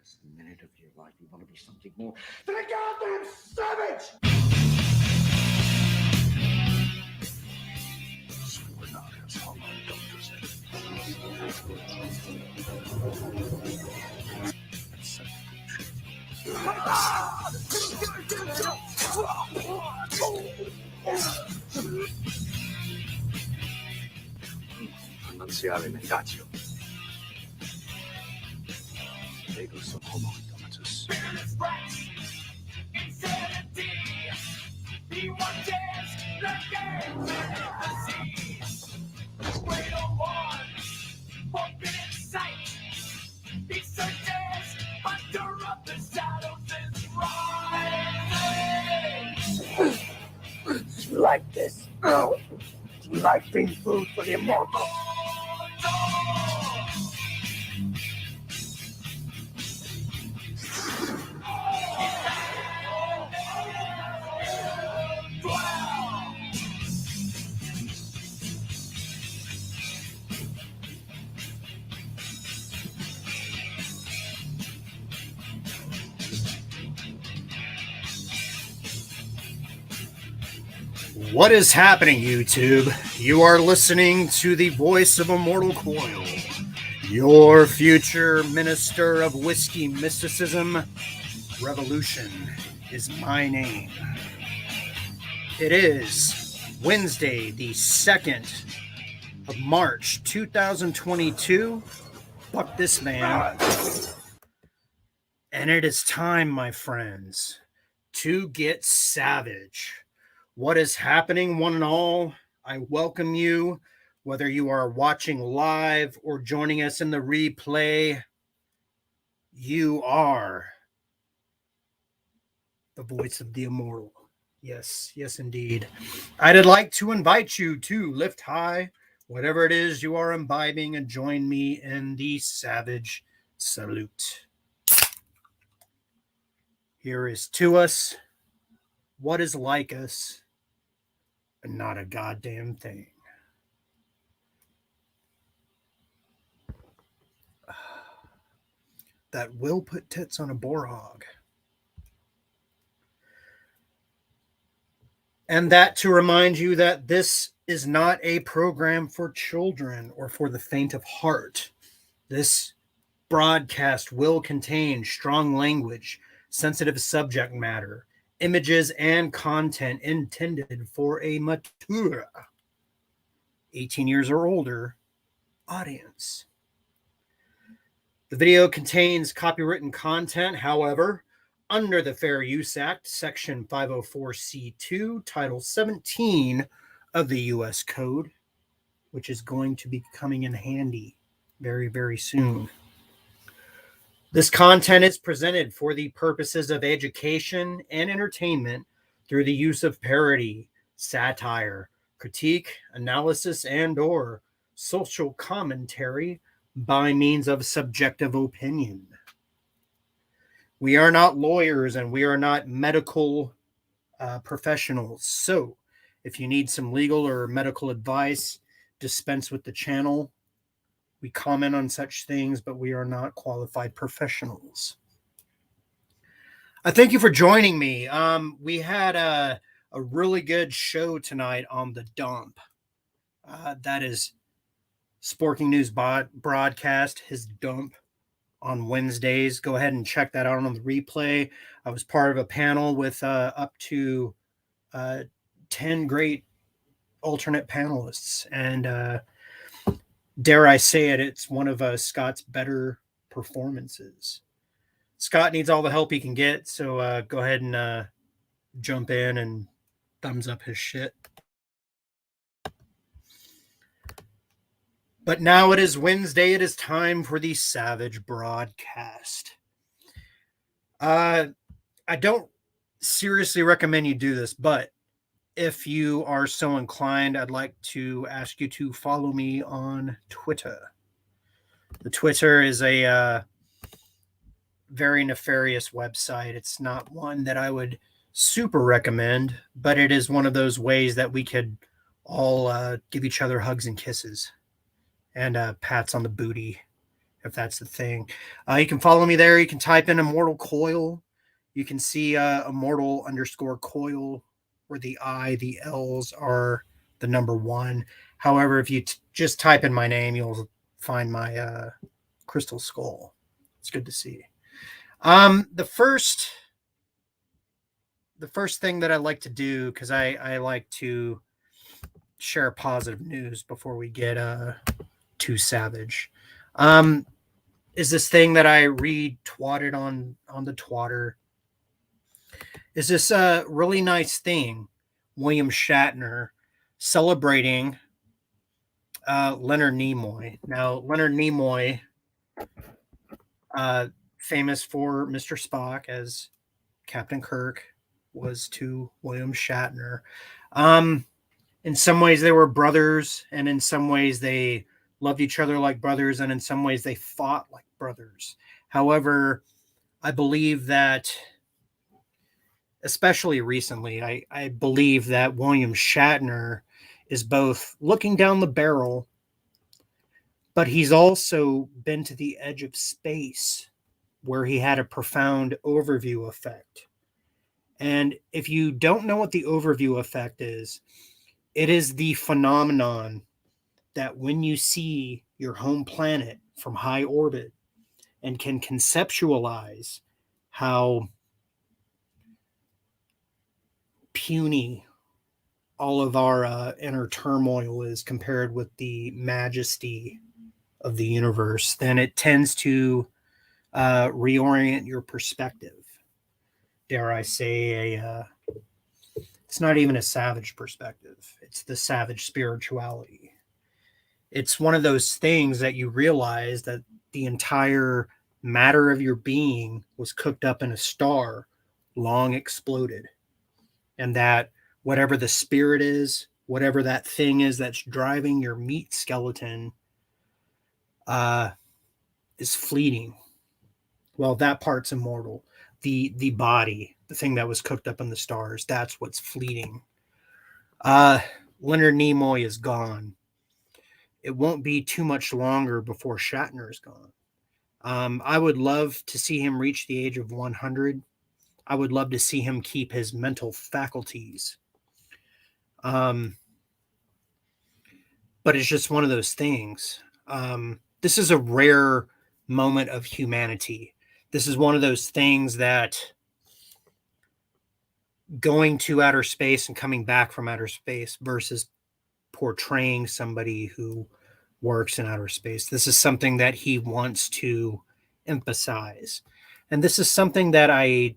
last minute of your life, you want to be something more than a goddamn savage! So we're not as hollow doctors. Annunciare mentatio. Ego sum homo indematus. Insanity. He watches the game fantasy. Great one, forbidden sight. He searches under up the shadows is rising. You like this? Oh. You like being food for the immortal? What is happening, YouTube? You are listening to the voice of Immortal Coil, your future minister of whiskey mysticism. Revolution is my name. It is Wednesday, the 2nd of March, 2022. Fuck this man. And it is time, my friends, to get savage. What is happening, one and all? I welcome you, whether you are watching live or joining us in the replay. You are the voice of the immortal. Yes, yes, indeed. I'd like to invite you to lift high whatever it is you are imbibing and join me in the savage salute. Here is to us what is like us. And not a goddamn thing. That will put tits on a boar hog. And that to remind you that this is not a program for children or for the faint of heart. This broadcast will contain strong language, sensitive subject matter, images and content intended for a mature 18 years or older audience. The video contains copywritten content, however, under the Fair Use Act, Section 504C2, Title 17 of the U.S. Code, which is going to be coming in handy very, very soon. This content is presented for the purposes of education and entertainment through the use of parody, satire, critique, analysis, and/or social commentary by means of subjective opinion. We are not lawyers and we are not medical professionals. So if you need some legal or medical advice, dispense with the channel. We comment on such things, but we are not qualified professionals. I thank you for joining me. We had a really good show tonight on The Dump. That is Sporking News broadcast, his Dump, on Wednesdays. Go ahead and check that out on the replay. I was part of a panel with up to 10 great alternate panelists. And dare I say it, it's one of Scott's better performances. Scott needs all the help he can get, so go ahead and jump in and thumbs up his shit. But now it is Wednesday. It is time for the Savage broadcast. I don't seriously recommend you do this, but if you are so inclined, I'd like to ask you to follow me on Twitter. The Twitter is a very nefarious website. It's not one that I would super recommend, but it is one of those ways that we could all give each other hugs and kisses and pats on the booty if that's the thing. You can follow me there. You can type in Immortal Coil. You can see Immortal_Coil, where the I, the L's are the number 1. However, if you just type in my name, you'll find my crystal skull. It's good to see. The first thing that I like to do, because I like to share positive news before we get too savage, is this thing that I read twatted on the twatter. Is this really nice thing, William Shatner celebrating Leonard Nimoy. Now, Leonard Nimoy, famous for Mr. Spock, as Captain Kirk was to William Shatner. In some ways, they were brothers, and in some ways, they loved each other like brothers, and in some ways, they fought like brothers. However, I believe that, especially recently, I believe that William Shatner is both looking down the barrel, but he's also been to the edge of space where he had a profound overview effect. And if you don't know what the overview effect is, it is the phenomenon that when you see your home planet from high orbit and can conceptualize how puny all of our inner turmoil is compared with the majesty of the universe, then it tends to reorient your perspective. Dare I say, it's not even a savage perspective. It's the savage spirituality. It's one of those things that you realize that the entire matter of your being was cooked up in a star, long exploded. And that whatever the spirit is, whatever that thing is that's driving your meat skeleton, is fleeting. Well, that part's immortal. The body, the thing that was cooked up in the stars, that's what's fleeting. Leonard Nimoy is gone. It won't be too much longer before Shatner is gone. I would love to see him reach the age of 100. I would love to see him keep his mental faculties. But it's just one of those things. This is a rare moment of humanity. This is one of those things that going to outer space and coming back from outer space versus portraying somebody who works in outer space. This is something that he wants to emphasize. And this is something that I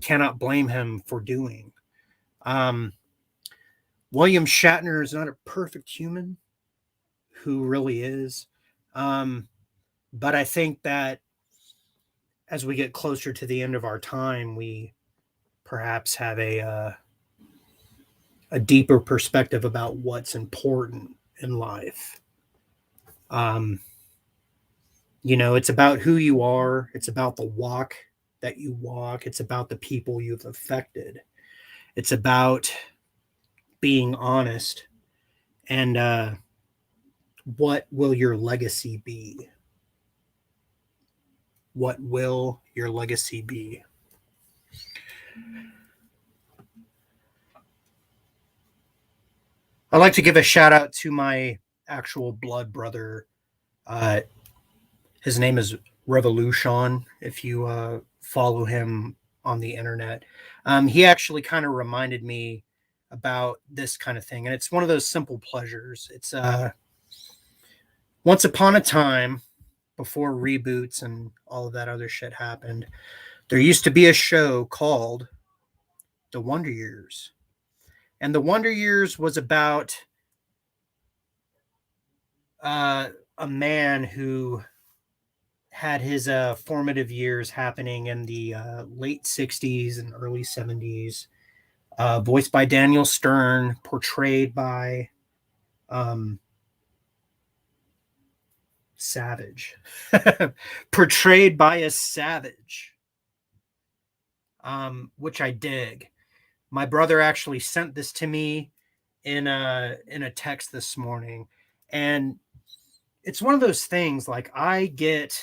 cannot blame him for doing. William Shatner is not a perfect human, who really is. But I think that as we get closer to the end of our time, we perhaps have a deeper perspective about what's important in life. It's about who you are. It's about the walk that you walk. It's about the people you've affected. It's about being honest. And what will your legacy be? What will your legacy be? I'd like to give a shout out to my actual blood brother. His name is Revolution, if you follow him on the internet. He actually kind of reminded me about this kind of thing. And it's one of those simple pleasures. It's once upon a time, before reboots and all of that other shit happened, there used to be a show called The Wonder Years. And The Wonder Years was about a man who had his formative years happening in the late 60s and early 70s, voiced by Daniel Stern, portrayed by Savage. Portrayed by a savage, which I dig. My brother actually sent this to me in a text this morning, and it's one of those things, like I get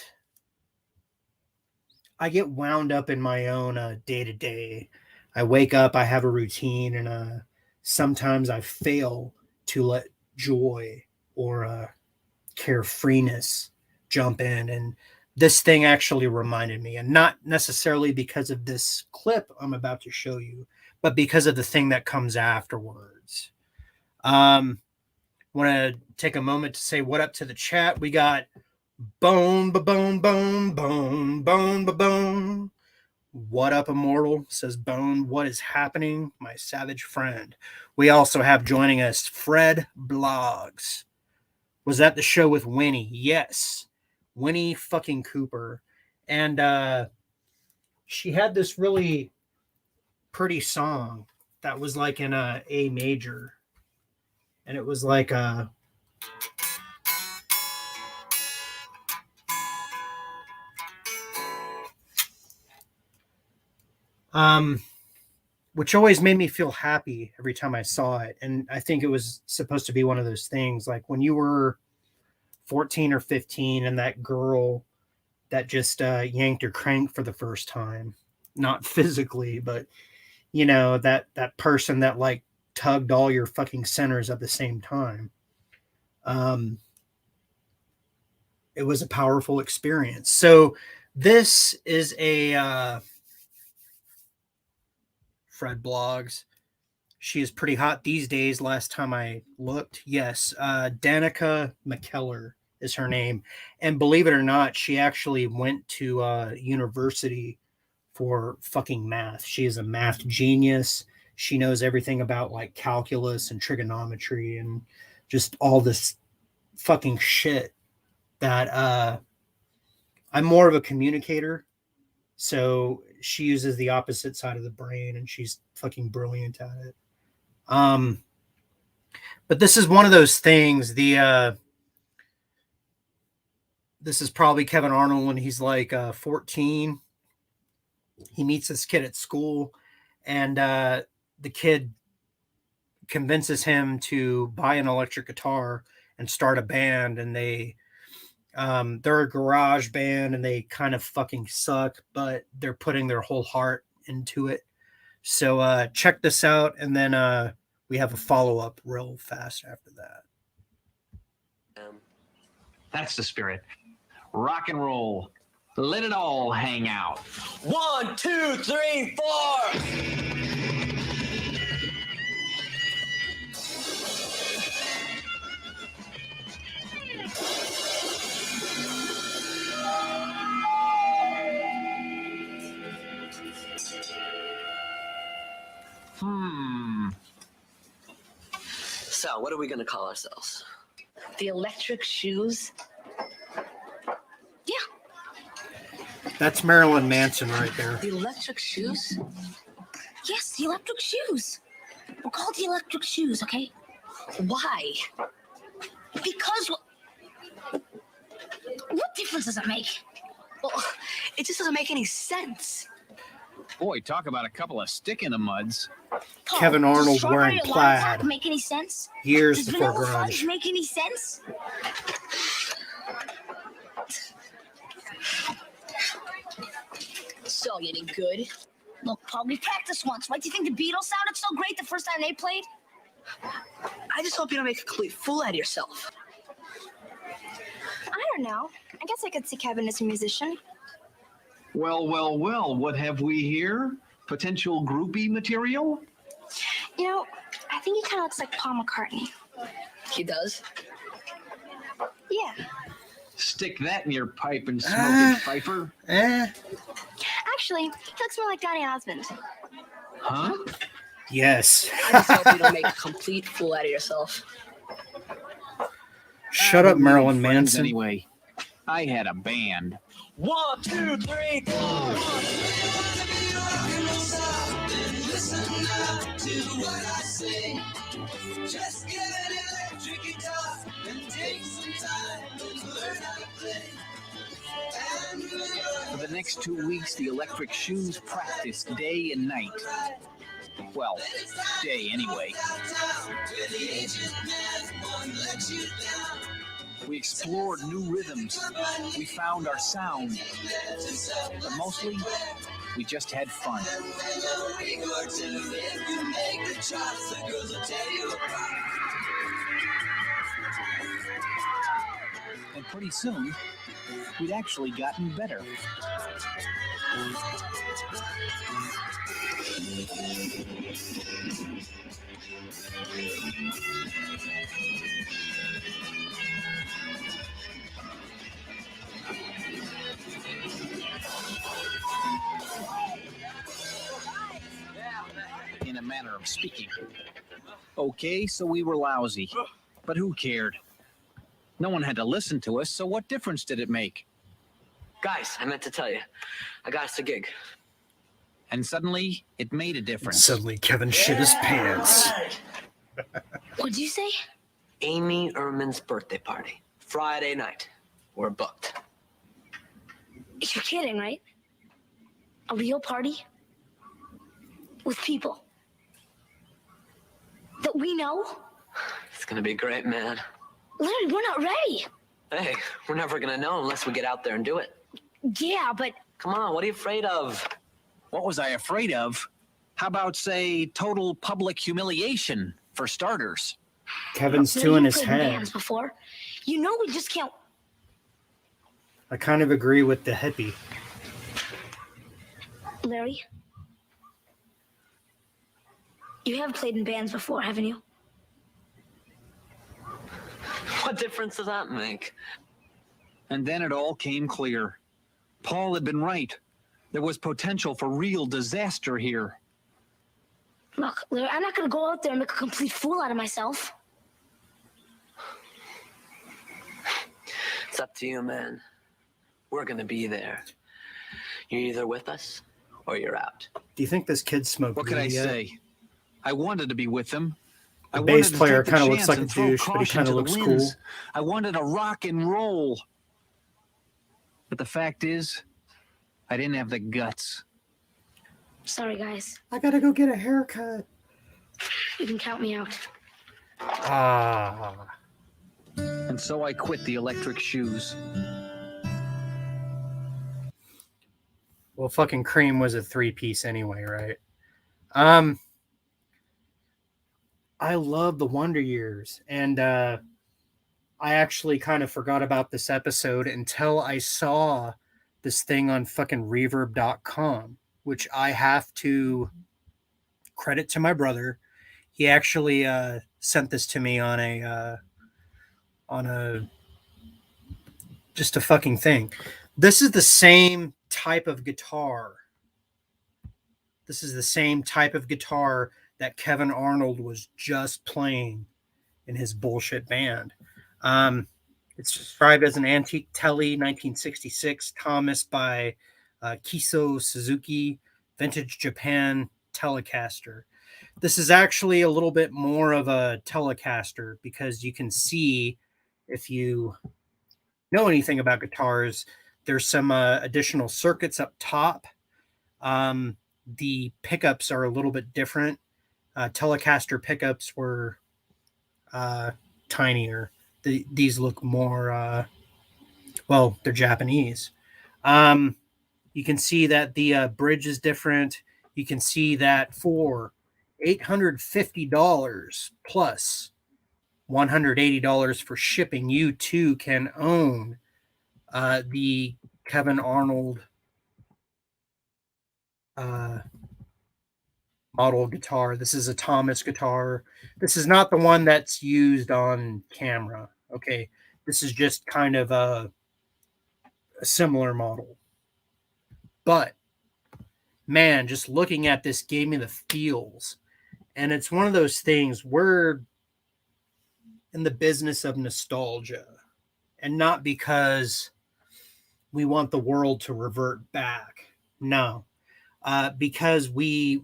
wound up in my own day-to-day. I wake up, I have a routine, and sometimes I fail to let joy or carefreeness jump in. And this thing actually reminded me, and not necessarily because of this clip I'm about to show you, but because of the thing that comes afterwards. Want to take a moment to say what up to the chat. We got Bone, ba-bone, bone, bone, bone, ba-bone. What up, Immortal? Says Bone. What is happening, my savage friend? We also have joining us Fred Blogs. Was that the show with Winnie? Yes. Winnie fucking Cooper. And she had this really pretty song that was like in A major. And it was like which always made me feel happy every time I saw it. And I think it was supposed to be one of those things like when you were 14 or 15 and that girl that just yanked her crank for the first time, not physically, but you know, that person that like tugged all your fucking centers at the same time. It was a powerful experience. So this is a Fred Blogs. She is pretty hot these days. Last time I looked, yes, Danica McKellar is her name, and believe it or not, she actually went to university for fucking math. She is a math genius. She knows everything about like calculus and trigonometry and just all this fucking shit that I'm more of a communicator. So she uses the opposite side of the brain and she's fucking brilliant at it. But this is one of those things. This is probably Kevin Arnold when he's like 14. He meets this kid at school, and the kid convinces him to buy an electric guitar and start a band. And they're a garage band, and they kind of fucking suck, but they're putting their whole heart into it. So check this out, and then we have a follow-up real fast after that. That's the spirit. Rock and roll. Let it all hang out. 1, 2, 3, 4. So, what are we going to call ourselves? The Electric Shoes? Yeah. That's Marilyn Manson right there. The Electric Shoes? Yes, the Electric Shoes. We're called the Electric Shoes, okay? Why? Because... What difference does it make? Well, it just doesn't make any sense. Boy, talk about a couple of stick in the muds. Kevin Arnold wearing plaid. Make any sense? Years Does before Vanilla grunge. Fudge make any sense? So, you any good? Look, Paul, we practiced once. Why do you think the Beatles sounded so great the first time they played? I just hope you don't make a complete fool out of yourself. I don't know. I guess I could see Kevin as a musician. Well, well, well, what have we here? Potential groupie material? You know, I think he kind of looks like Paul McCartney. He does? Yeah. Stick that in your pipe and smoke it, Pfeiffer. Actually, he looks more like Donny Osmond. Huh? Yes. I just hope you don't make a complete fool out of yourself. Shut up, Marilyn Friends Manson. Anyway, I had a band. 1, 2, 3, 4. Just get an electric guitar and take some time and learn how to play. For the next 2 weeks, the Electric Shoes practice day and night. Well, day anyway. We explored new rhythms. We found our sound. But mostly, we just had fun. And pretty soon, we'd actually gotten better. In a manner of speaking. Okay, so we were lousy. But who cared? No one had to listen to us, so what difference did it make? Guys, I meant to tell you, I got us a gig. And suddenly, it made a difference. Suddenly, Kevin shit his pants. What'd you say? Amy Ehrman's birthday party. Friday night. We're booked. You're kidding, right? A real party? With people that we know? It's gonna be great, man. Leonard, we're not ready. Hey, we're never gonna know unless we get out there and do it. Yeah, but Come on, what are you afraid of? What was I afraid of? How about, say, total public humiliation, for starters? Kevin's Larry, two in you his played head. bands before. You know we just can't. I kind of agree with the hippie. Larry, you have played in bands before, haven't you? What difference does that make? And then it all came clear. Paul had been right. There was potential for real disaster here. Look, Larry, I'm not going to go out there and make a complete fool out of myself. It's up to you, man. We're gonna be there. You're either with us or you're out. Do you think this kid smoked What could I weed yet? say? I wanted to be with them. The I bass wanted to player take the kind of looks chance like a and throw douche, but he caution kind of to the looks winds. cool. I wanted to rock and roll. But the fact is, I didn't have the guts. Sorry, guys. I gotta go get a haircut. You can count me out. Ah. And so I quit the electric shoes. Well, fucking Cream was a 3-piece anyway, right? I love the Wonder Years, and I actually kind of forgot about this episode until I saw this thing on fucking reverb.com, which I have to credit to my brother. He actually sent this to me on a just a fucking thing. This is the same type of guitar. This is the same type of guitar that Kevin Arnold was just playing in his bullshit band. It's described as an antique Telly 1966 Thomas by Kiso Suzuki Vintage Japan Telecaster. This is actually a little bit more of a Telecaster because you can see, if you know anything about guitars, there's some additional circuits up top. The pickups are a little bit different. Telecaster pickups were tinier. These look more, well, they're Japanese. You can see that the bridge is different. You can see that for $850 plus $180 for shipping, you too can own the Kevin Arnold model guitar. This is a Thomas guitar. This is not the one that's used on camera. Okay, this is just kind of a similar model. But man, just looking at this gave me the feels. And it's one of those things, we're in the business of nostalgia, and not because we want the world to revert back. No, because we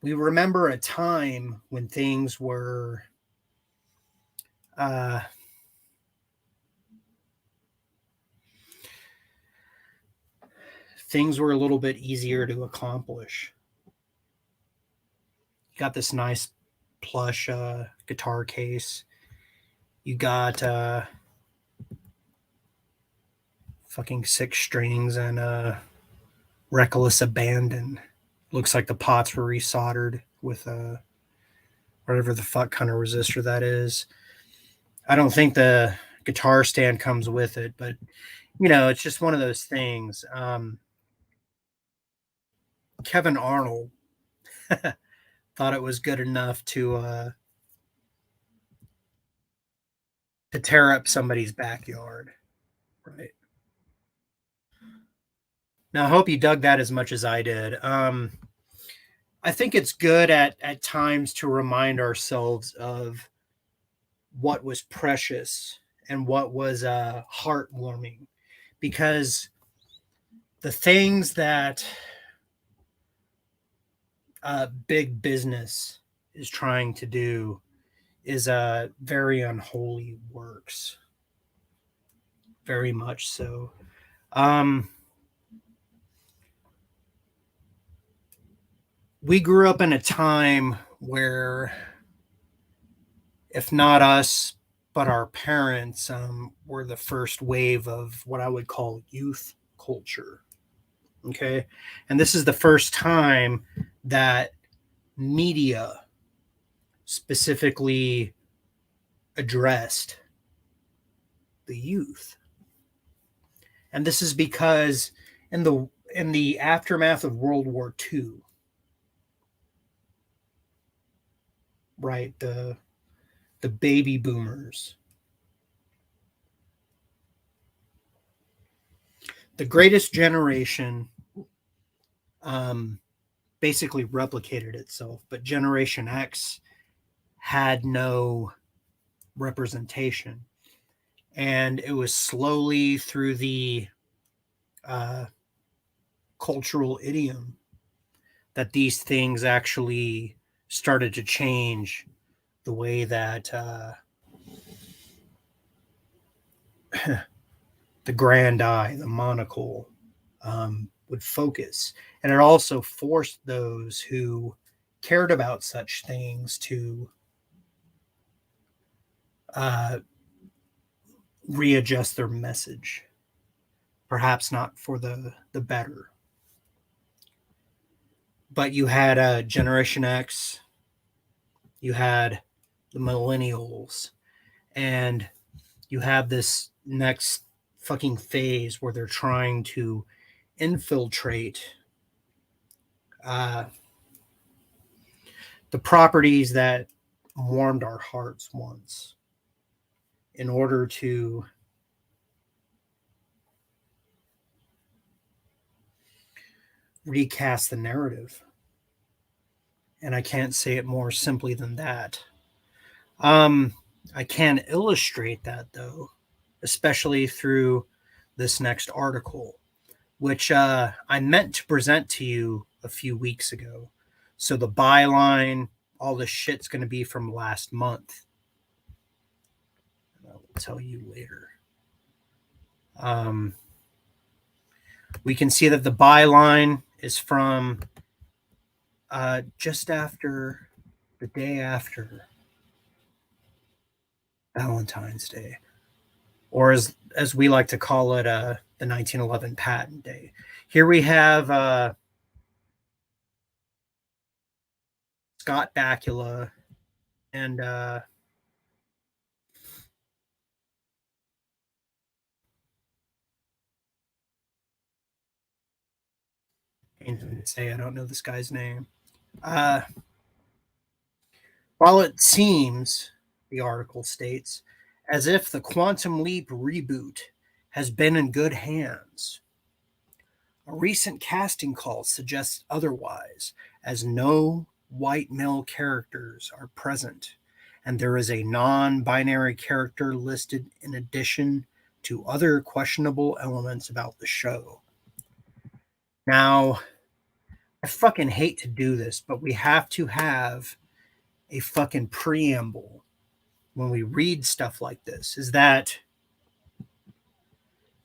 remember a time when things were a little bit easier to accomplish. You got this nice plush guitar case. You got fucking Six Strings and Reckless Abandon. Looks like the pots were resoldered with whatever the fuck kind of resistor that is. I don't think the guitar stand comes with it, but you know, it's just one of those things. Kevin Arnold thought it was good enough to tear up somebody's backyard, right? Now, I hope you dug that as much as I did. I think it's good at times to remind ourselves of what was precious and what was heartwarming, because the things that big business is trying to do is very unholy works, very much so. We grew up in a time where, if not us, but our parents were the first wave of what I would call youth culture. Okay. And this is the first time that media specifically addressed the youth. And this is because in the aftermath of World War II, right, the baby boomers, the greatest generation, basically replicated itself, but Generation X had no representation. And it was slowly through the cultural idiom that these things actually started to change the way that the grand eye, the monocle, would focus. And it also forced those who cared about such things to readjust their message, perhaps not for the better. But you had Generation X, you had the millennials, and you have this next fucking phase where they're trying to infiltrate the properties that warmed our hearts once in order to recast the narrative. And I can't say it more simply than that. I can illustrate that, though, especially through this next article, which I meant to present to you a few weeks ago. So the byline, all this shit's going to be from last month. I will tell you later. We can see that the byline is from just after the day after Valentine's Day, or as we like to call it, the 1911 Patent Day. Here we have Scott Bakula and I don't know this guy's name. While it seems, the article states, as if the Quantum Leap reboot has been in good hands, a recent casting call suggests otherwise, as no white male characters are present, and there is a non-binary character listed in addition to other questionable elements about the show. Now, I fucking hate to do this, but we have to have a fucking preamble when we read stuff like this, is that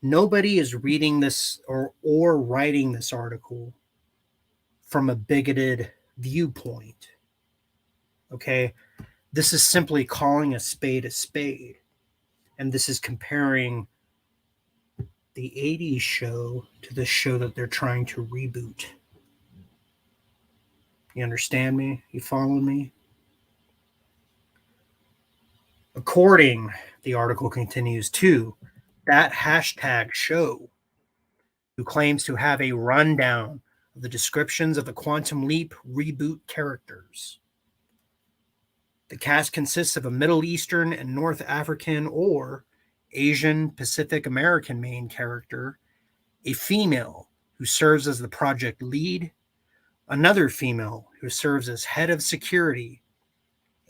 nobody is reading this or writing this article from a bigoted viewpoint. Okay? This is simply calling a spade a spade. And this is comparing the 80s show to the show that they're trying to reboot. You understand me? You follow me? According, the article continues, to that hashtag show, who claims to have a rundown of the descriptions of the Quantum Leap reboot characters. The cast consists of a Middle Eastern and North African or Asian Pacific American main character, a female who serves as the project lead, another female who serves as head of security,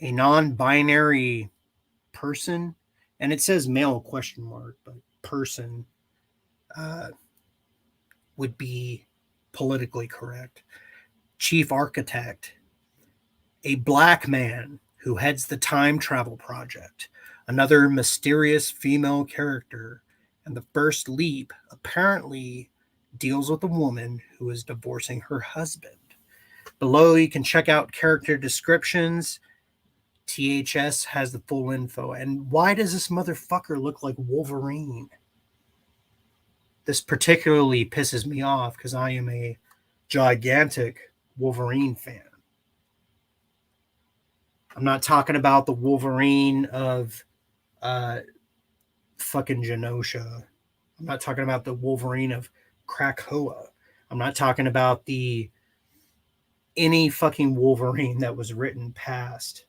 a non-binary person, and it says male question mark, but person would be politically correct, chief architect, a black man who heads the time travel project, another mysterious female character, and the first leap apparently deals with a woman who is divorcing her husband. Below, you can check out character descriptions. THS has the full info. And why does this motherfucker look like Wolverine? This particularly pisses me off because I am a gigantic Wolverine fan. I'm not talking about the Wolverine of fucking Genosha. I'm not talking about the Wolverine of Krakoa. I'm not talking about any fucking Wolverine that was written past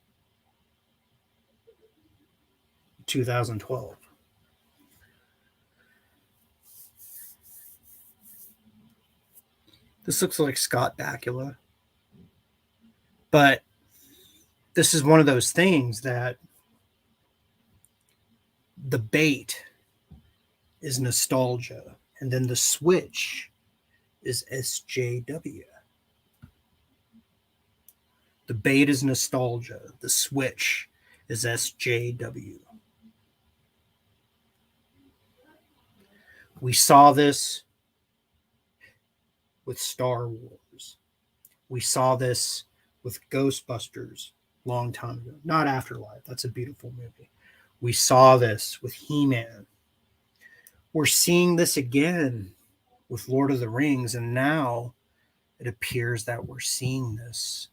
2012. This looks like Scott Bakula. But this is one of those things that the bait is nostalgia, and then the switch is SJW. The bait is nostalgia. The switch is SJW. We saw this with Star Wars. We saw this with Ghostbusters a long time ago. Not Afterlife. That's a beautiful movie. We saw this with He-Man. We're seeing this again with Lord of the Rings, and now it appears that we're seeing this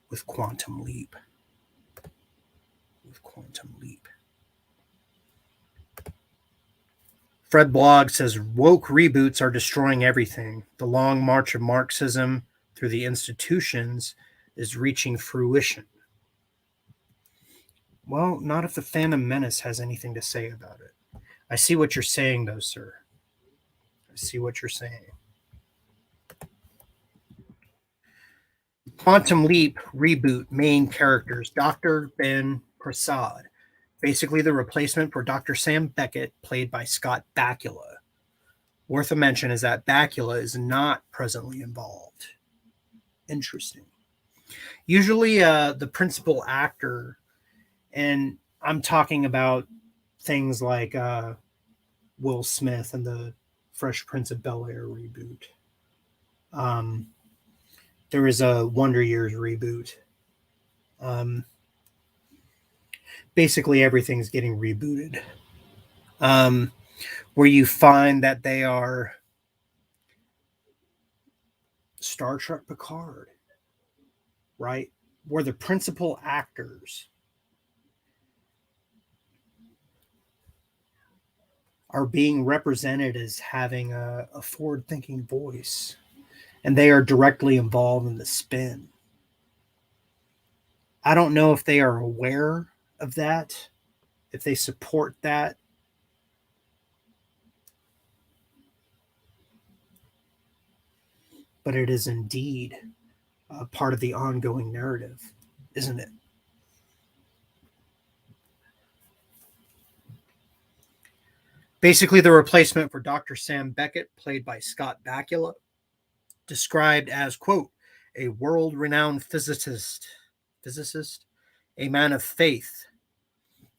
with Quantum Leap. With Quantum Leap. Fred Blogg says, woke reboots are destroying everything. The long march of Marxism through the institutions is reaching fruition. Well, not if the Phantom Menace has anything to say about it. I see what you're saying, though, sir. I see what you're saying. Quantum Leap reboot main characters, Dr. Ben Prasad. Basically the replacement for Dr. Sam Beckett, played by Scott Bakula. Worth a mention is that Bakula is not presently involved. Interesting. Usually the principal actor, and I'm talking about things like Will Smith and the Fresh Prince of Bel-Air reboot. There is a Wonder Years reboot. Basically, everything's getting rebooted. Where you find that they are Star Trek Picard, right? Where the principal actors are being represented as having a forward-thinking voice, and they are directly involved in the spin. I don't know if they are aware of that, if they support that. But it is indeed part of the ongoing narrative, isn't it? Basically, the replacement for Dr. Sam Beckett, played by Scott Bakula, described as, quote, a world-renowned physicist, a man of faith.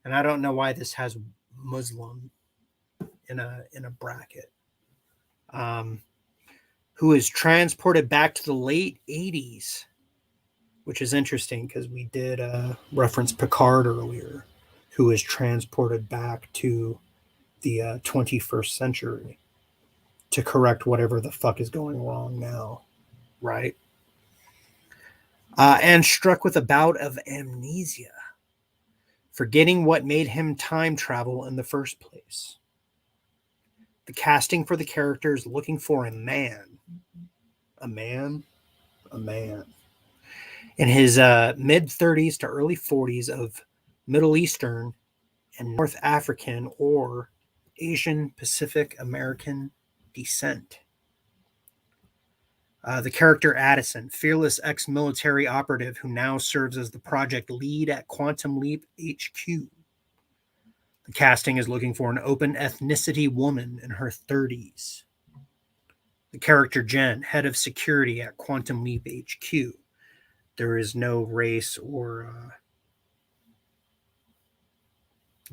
And I don't know why this has Muslim in a bracket. Who is transported back to the late 80s, which is interesting because we did reference Picard earlier, who is transported back to the 21st century to correct whatever the fuck is going wrong now, right? And struck with a bout of amnesia, forgetting what made him time travel in the first place. The casting for the character is looking for a man. A man? A man. In his mid-30s to early 40s of Middle Eastern and North African or Asian Pacific American descent. The character Addison, fearless ex-military operative who now serves as the project lead at Quantum Leap HQ. The casting is looking for an open ethnicity woman in her 30s. The character Jen, head of security at Quantum Leap HQ. There is no race or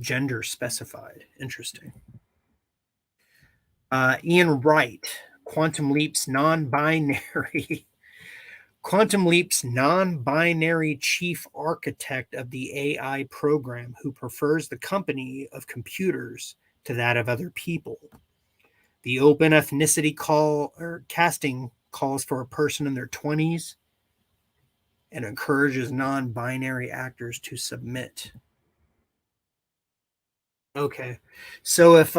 gender specified. Interesting. Ian Wright, Quantum Leap's non-binary chief architect of the AI program who prefers the company of computers to that of other people. The open ethnicity casting calls for a person in their 20s and encourages non-binary actors to submit. Okay, so if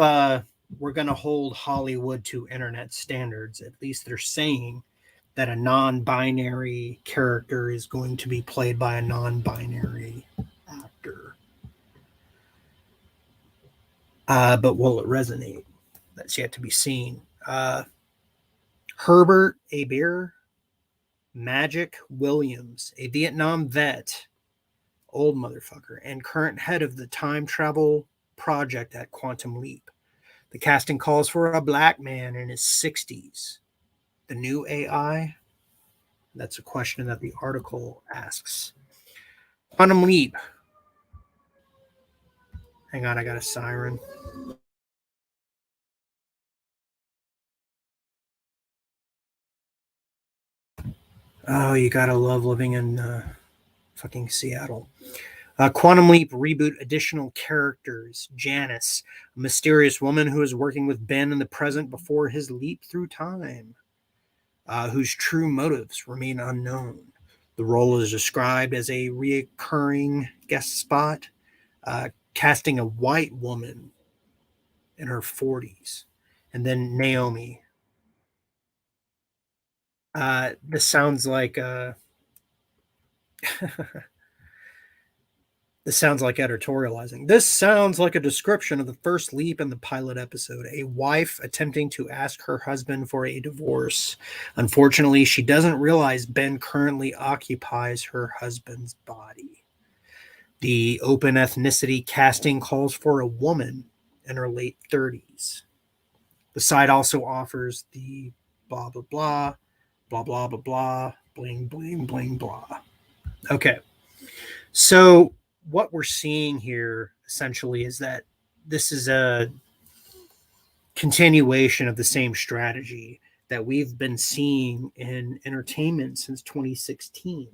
we're going to hold Hollywood to internet standards, at least they're saying that a non-binary character is going to be played by a non-binary actor. But will it resonate? That's yet to be seen. Herbert Aber, Magic Williams, a Vietnam vet, old motherfucker, and current head of the time travel project at Quantum Leap. The casting calls for a black man in his 60s. The new AI? That's a question that the article asks. Quantum Leap. Hang on, I got a siren. Oh, you gotta love living in fucking Seattle. Quantum Leap reboot additional characters. Janice, a mysterious woman who is working with Ben in the present before his leap through time, whose true motives remain unknown. The role is described as a reoccurring guest spot, casting a white woman in her 40s. And then Naomi. This sounds like this sounds like editorializing. This sounds like a description of the first leap in the pilot episode. A wife attempting to ask her husband for a divorce. Unfortunately, she doesn't realize Ben currently occupies her husband's body. The open ethnicity casting calls for a woman in her late 30s. The site also offers the blah, blah, blah, blah, blah, blah, blah, bling, bling, bling, blah. Okay. So what we're seeing here essentially is that this is a continuation of the same strategy that we've been seeing in entertainment since 2016.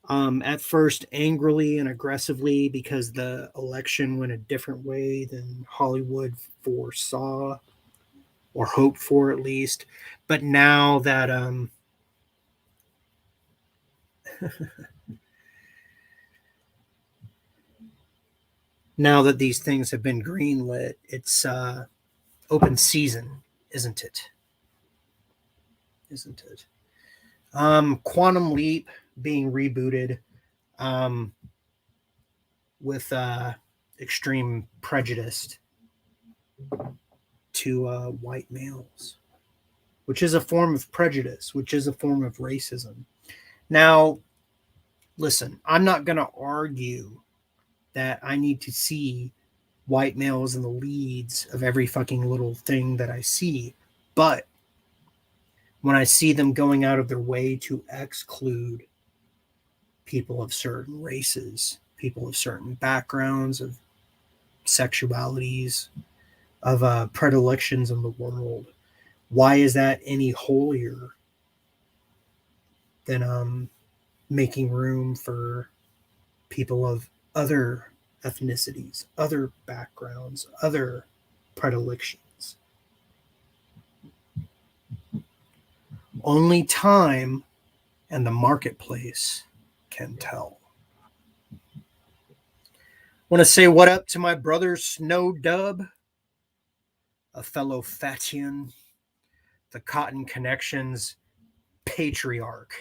At first, angrily and aggressively because the election went a different way than Hollywood foresaw or hoped for, at least. But now that now that these things have been greenlit, it's open season, isn't it? Isn't it? Quantum Leap being rebooted with extreme prejudice to white males, which is a form of prejudice, which is a form of racism. Now, listen, I'm not going to argue that I need to see white males in the leads of every fucking little thing that I see. But when I see them going out of their way to exclude people of certain races, people of certain backgrounds, of sexualities, of predilections in the world, why is that any holier than making room for people of other ethnicities, other backgrounds, other predilections. Only time and the marketplace can tell. Want to say what up to my brother Snow Dub, a fellow Fatian, the Cotton Connections patriarch.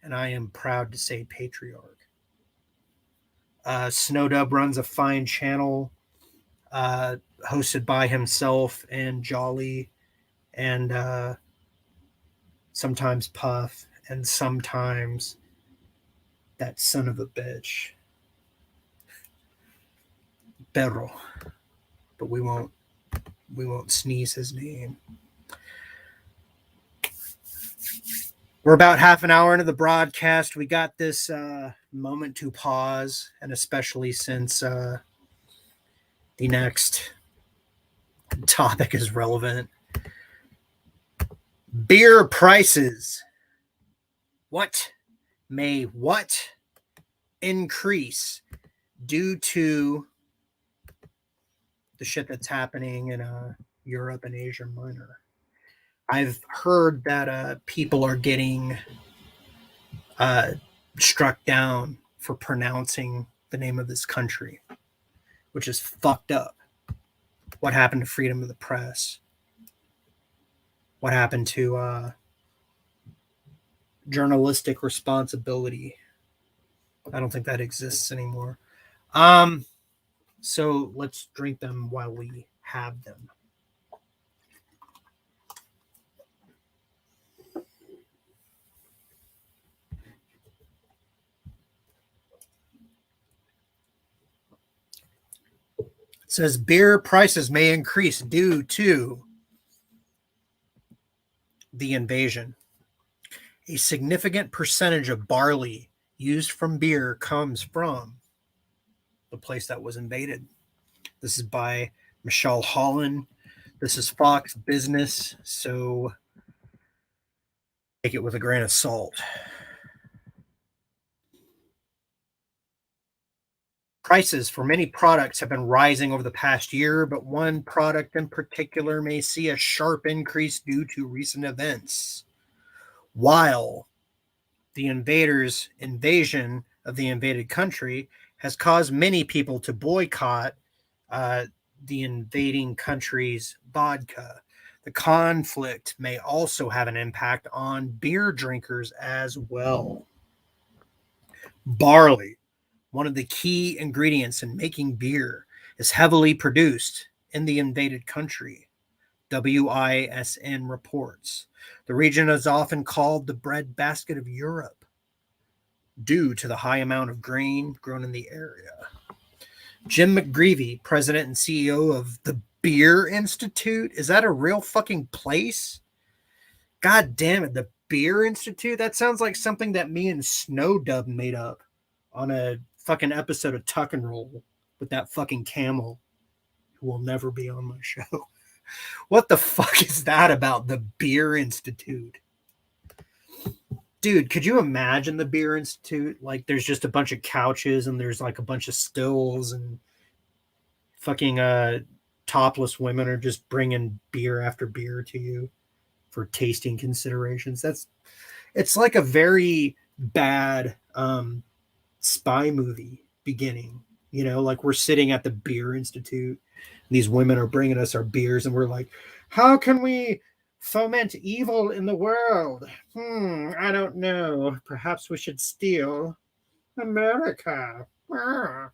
And I am proud to say patriarch. Snow Dub runs a fine channel hosted by himself and Jolly and sometimes Puff and sometimes that son of a bitch. Perro. But we won't sneeze his name. We're about half an hour into the broadcast. We got this moment to pause, and especially since the next topic is relevant. Beer prices. What may increase due to the shit that's happening in Europe and Asia Minor? I've heard that people are getting struck down for pronouncing the name of this country, which is fucked up. What happened to freedom of the press? What happened to journalistic responsibility? I don't think that exists anymore. So let's drink them while we have them. It says beer prices may increase due to the invasion. A significant percentage of barley used from beer comes from the place that was invaded. This is by Michelle Holland. This is Fox Business, so take it with a grain of salt. Prices for many products have been rising over the past year, but one product in particular may see a sharp increase due to recent events. While the invasion of the invaded country has caused many people to boycott the invading country's vodka, the conflict may also have an impact on beer drinkers as well. Barley, one of the key ingredients in making beer, is heavily produced in the invaded country. WISN reports. The region is often called the breadbasket of Europe due to the high amount of grain grown in the area. Jim McGreevy, president and CEO of the Beer Institute. Is that a real fucking place? God damn it, the Beer Institute? That sounds like something that me and Snow Dub made up on a fucking episode of Tuck and Roll with that fucking camel who will never be on my show. What the fuck is that about the Beer Institute? Dude, could you imagine the Beer Institute? Like, there's just a bunch of couches and there's like a bunch of stills and fucking topless women are just bringing beer after beer to you for tasting considerations. It's like a very bad spy movie beginning. You know, like we're sitting at the Beer Institute. These women are bringing us our beers and we're like, how can we foment evil in the world? I don't know. Perhaps we should steal America. The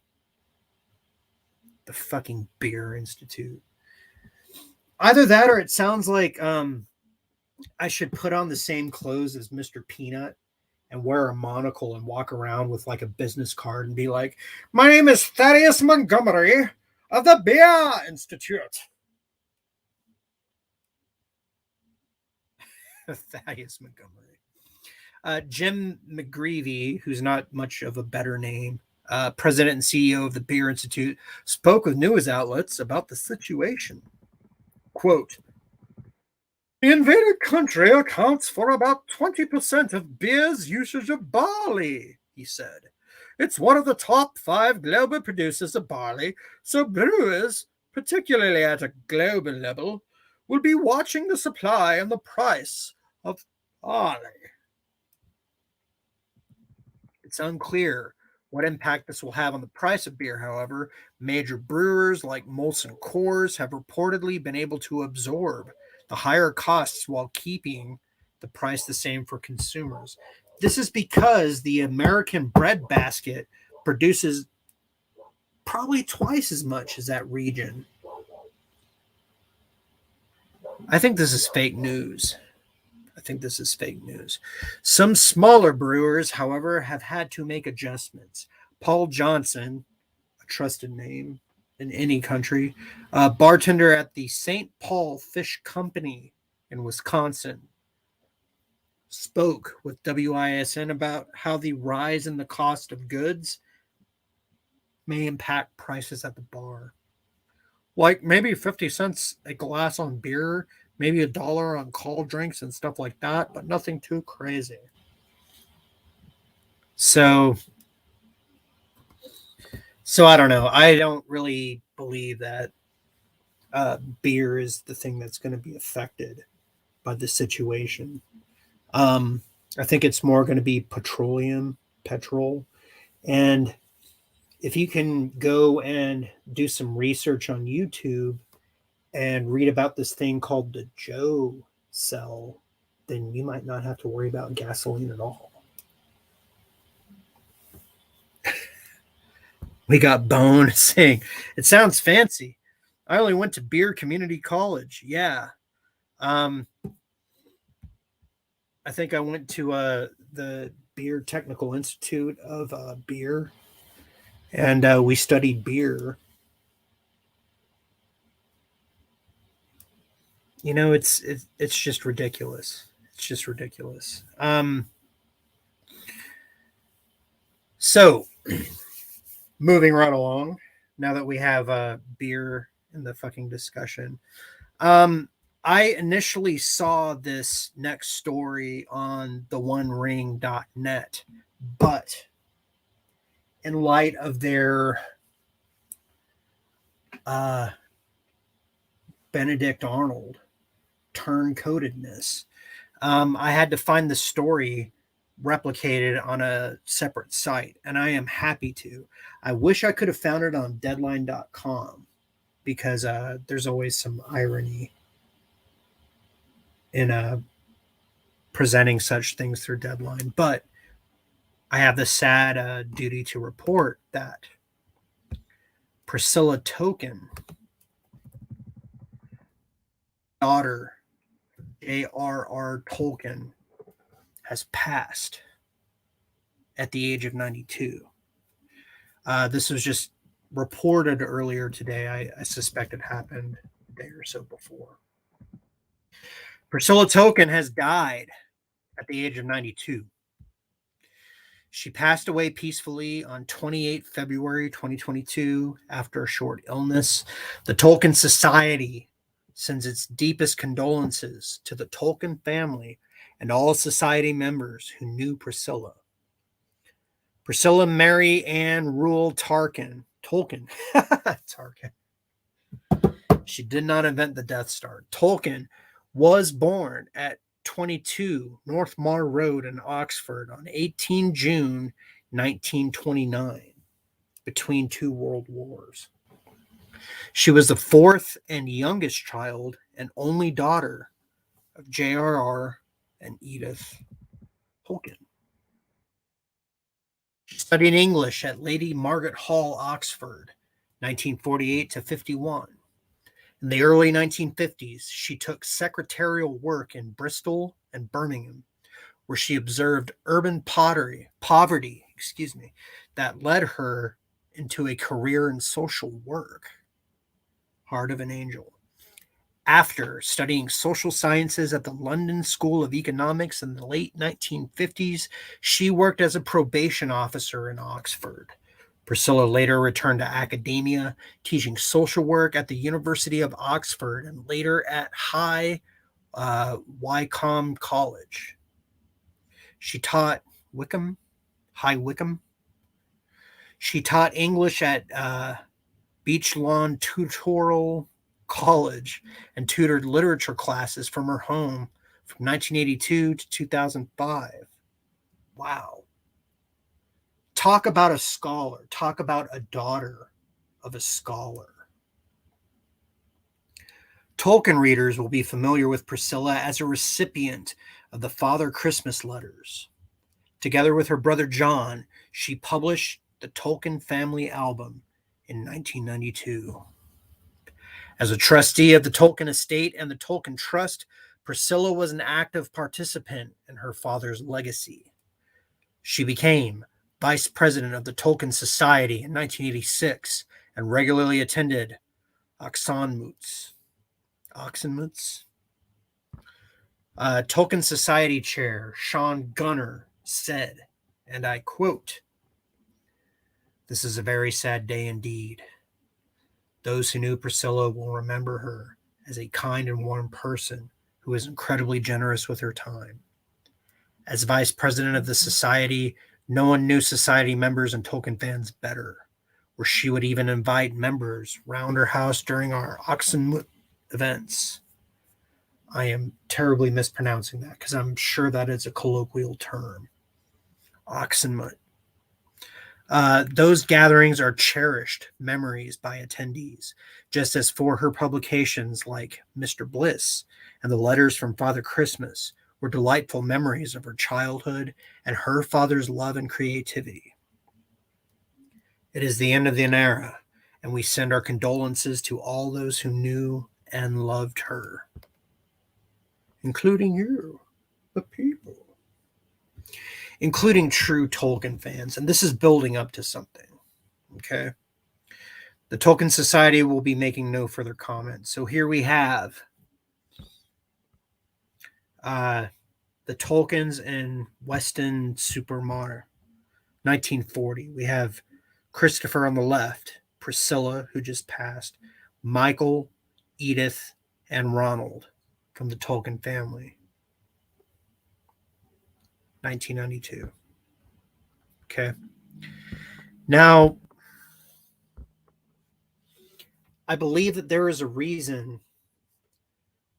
fucking Beer Institute. Either that or it sounds like I should put on the same clothes as Mr. Peanut and wear a monocle and walk around with like a business card and be like, my name is Thaddeus Montgomery of the Beer Institute. Thaddeus Montgomery. Jim McGreevy, who's not much of a better name, president and CEO of the Beer Institute, spoke with news outlets about the situation. Quote, the invaded country accounts for about 20% of beer's usage of barley, he said. It's one of the top 5 global producers of barley, so brewers, particularly at a global level, will be watching the supply and the price of barley. It's unclear what impact this will have on the price of beer, however. Major brewers like Molson Coors have reportedly been able to absorb the higher costs while keeping the price the same for consumers. This is because the American breadbasket produces probably twice as much as that region. I think this is fake news. Some smaller brewers, however, have had to make adjustments. Paul Johnson, a trusted name in any country, a bartender at the St. Paul Fish Company in Wisconsin, spoke with WISN about how the rise in the cost of goods may impact prices at the bar. Like maybe 50 cents a glass on beer, maybe $1 on cold drinks and stuff like that, but nothing too crazy. So I don't know. I don't really believe that beer is the thing that's going to be affected by the situation. I think it's more going to be petrol. And if you can go and do some research on YouTube and read about this thing called the Joe cell, then you might not have to worry about gasoline at all. We got Bone saying, it sounds fancy. I only went to Beer Community College. Yeah. I think I went to the Beer Technical Institute of Beer, and we studied beer. You know, it's just ridiculous. It's just ridiculous. So, moving right along, now that we have beer in the fucking discussion, I initially saw this next story on theonering.net, but in light of their Benedict Arnold turncodedness, I had to find the story replicated on a separate site, and I am happy to. I wish I could have found it on deadline.com because there's always some irony in presenting such things through Deadline. But I have the sad duty to report that Priscilla Tolkien, daughter J.R.R. Tolkien, has passed at the age of 92. This was just reported earlier today. I suspect it happened a day or so before. Priscilla Tolkien has died at the age of 92. She passed away peacefully on 28 February 2022 after a short illness. The Tolkien Society sends its deepest condolences to the Tolkien family and all society members who knew Priscilla. Priscilla Mary Ann Rule Tolkien. Tarkin. She did not invent the Death Star. Tolkien was born at 22 North Mar Road in Oxford on 18 June 1929, between two world wars. She was the fourth and youngest child and only daughter of J.R.R. and Edith Tolkien. She studied English at Lady Margaret Hall, Oxford, 1948 to 51. In the early 1950s, she took secretarial work in Bristol and Birmingham, where she observed urban poverty, that led her into a career in social work. Heart of an angel. After studying social sciences at the London School of Economics in the late 1950s, she worked as a probation officer in Oxford. Priscilla later returned to academia, teaching social work at the University of Oxford and later at High Wycombe College. She taught High Wycombe, She taught English at Beach Lawn Tutorial College and tutored literature classes from her home from 1982 to 2005. Wow. Talk about a scholar. Talk about a daughter of a scholar. Tolkien readers will be familiar with Priscilla as a recipient of the Father Christmas letters. Together with her brother John, she published the Tolkien Family Album in 1992. As a trustee of the Tolkien estate and the Tolkien Trust, Priscilla was an active participant in her father's legacy. She became vice president of the Tolkien Society in 1986 and regularly attended Oxenmoots. Tolkien Society chair Sean Gunner said, and I quote, "This is a very sad day indeed. Those who knew Priscilla will remember her as a kind and warm person who is incredibly generous with her time. As vice president of the society, no one knew society members and Tolkien fans better, where she would even invite members round her house during our Oxenmoot events." I am terribly mispronouncing that because I'm sure that is a colloquial term. Oxenmoot. Those gatherings are cherished memories by attendees, just as for her publications like Mr. Bliss and the letters from Father Christmas were delightful memories of her childhood and her father's love and creativity. It is the end of an era, and we send our condolences to all those who knew and loved her, including you, the people. Including true Tolkien fans, and this is building up to something, okay? The Tolkien Society will be making no further comments. So here we have the Tolkiens in Weston-super-Mare, 1940. We have Christopher on the left, Priscilla, who just passed, Michael, Edith, and Ronald from the Tolkien family. 1992. Okay. Now, I believe that there is a reason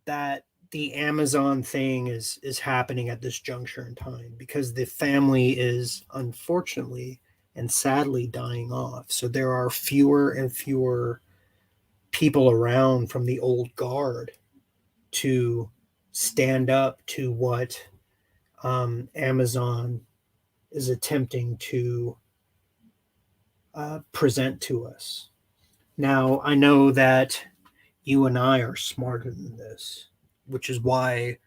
that the Amazon thing is happening at this juncture in time, because the family is unfortunately and sadly dying off. So there are fewer and fewer people around from the old guard to stand up to what Amazon is attempting to present to us. Now, I know that you and I are smarter than this, which is why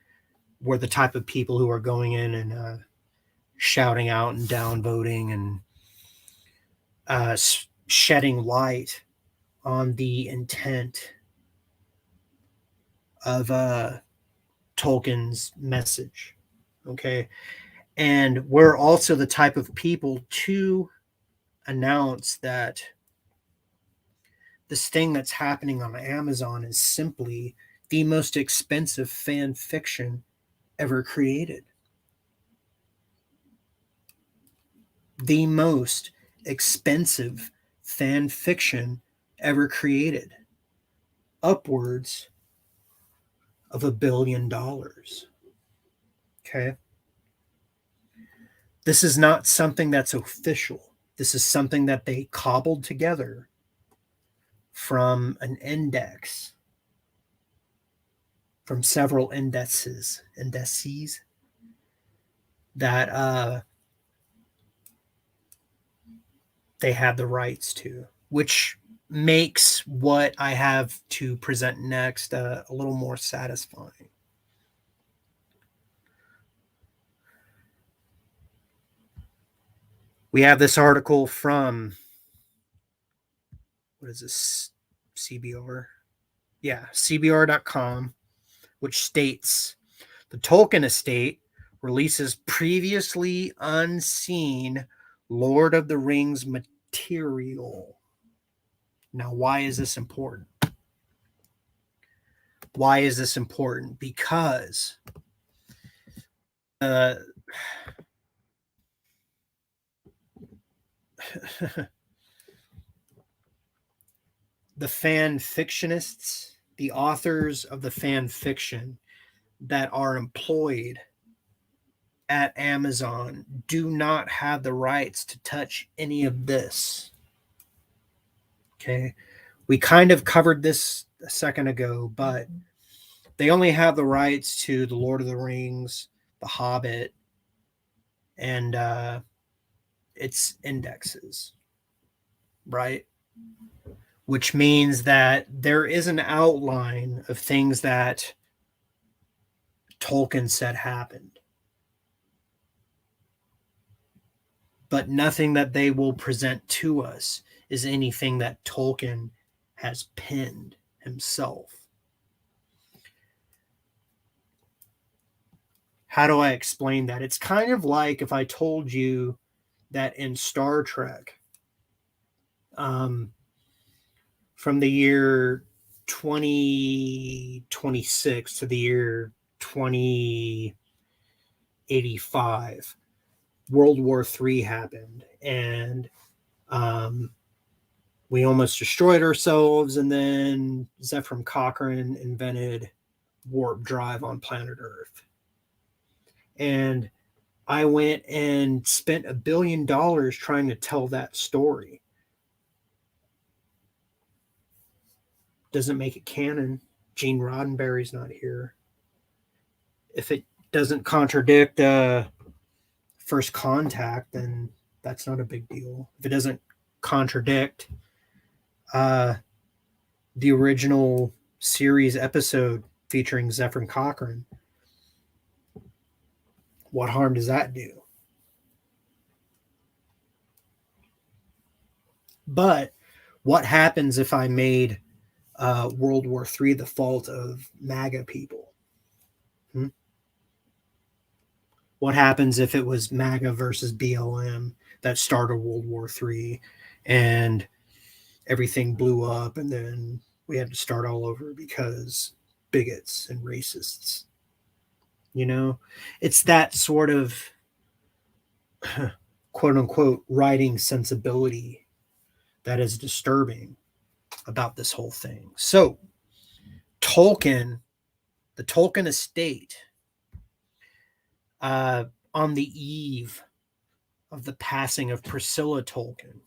we're the type of people who are going in and shouting out and downvoting and shedding light on the intent of Tolkien's message. Okay. And we're also the type of people to announce that this thing that's happening on Amazon is simply the most expensive fan fiction ever created. The most expensive fan fiction ever created. Upwards of $1 billion. Okay. This is not something that's official. This is something that they cobbled together from an index, from several indices that they have the rights to, which makes what I have to present next a little more satisfying. We have this article from, what is this, CBR? Yeah, CBR.com, which states, the Tolkien estate releases previously unseen Lord of the Rings material. Now, why is this important? Why is this important? Because the fan fictionists, the authors of the fan fiction that are employed at Amazon do not have the rights to touch any of this. Okay. We kind of covered this a second ago, but they only have the rights to The Lord of the Rings, The Hobbit, and its indexes, right? Which means that there is an outline of things that Tolkien said happened, but nothing that they will present to us is anything that Tolkien has penned himself. How do I explain that? It's kind of like if I told you that in Star Trek, from the year 2026 to the year 2085, World War III happened, and we almost destroyed ourselves, and then Zefram Cochrane invented warp drive on planet Earth. And I went and spent $1 billion trying to tell that story. Doesn't make it canon. Gene Roddenberry's not here. If it doesn't contradict First Contact, then that's not a big deal. If it doesn't contradict the original series episode featuring Zefram Cochrane, what harm does that do? But what happens if I made World War III the fault of MAGA people? What happens if it was MAGA versus BLM that started World War III and everything blew up, and then we had to start all over because bigots and racists? You know, it's that sort of quote unquote writing sensibility that is disturbing about this whole thing. So Tolkien, the Tolkien estate, on the eve of the passing of Priscilla Tolkien,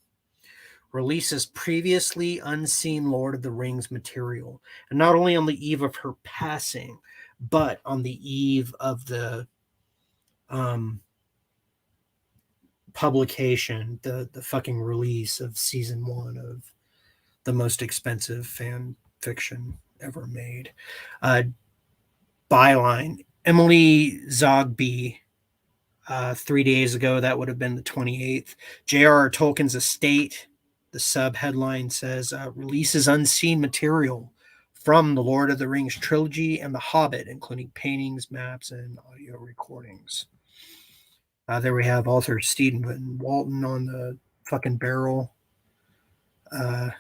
releases previously unseen Lord of the Rings material. And not only on the eve of her passing, but on the eve of the publication, the fucking release of season 1 of the most expensive fan fiction ever made. Byline, Emily Zogby, 3 days ago, that would have been the 28th. J.R.R. Tolkien's estate, the sub-headline says, releases unseen material from the Lord of the Rings trilogy and The Hobbit, including paintings, maps, and audio recordings. There we have author Stephen Walton on the fucking barrel. A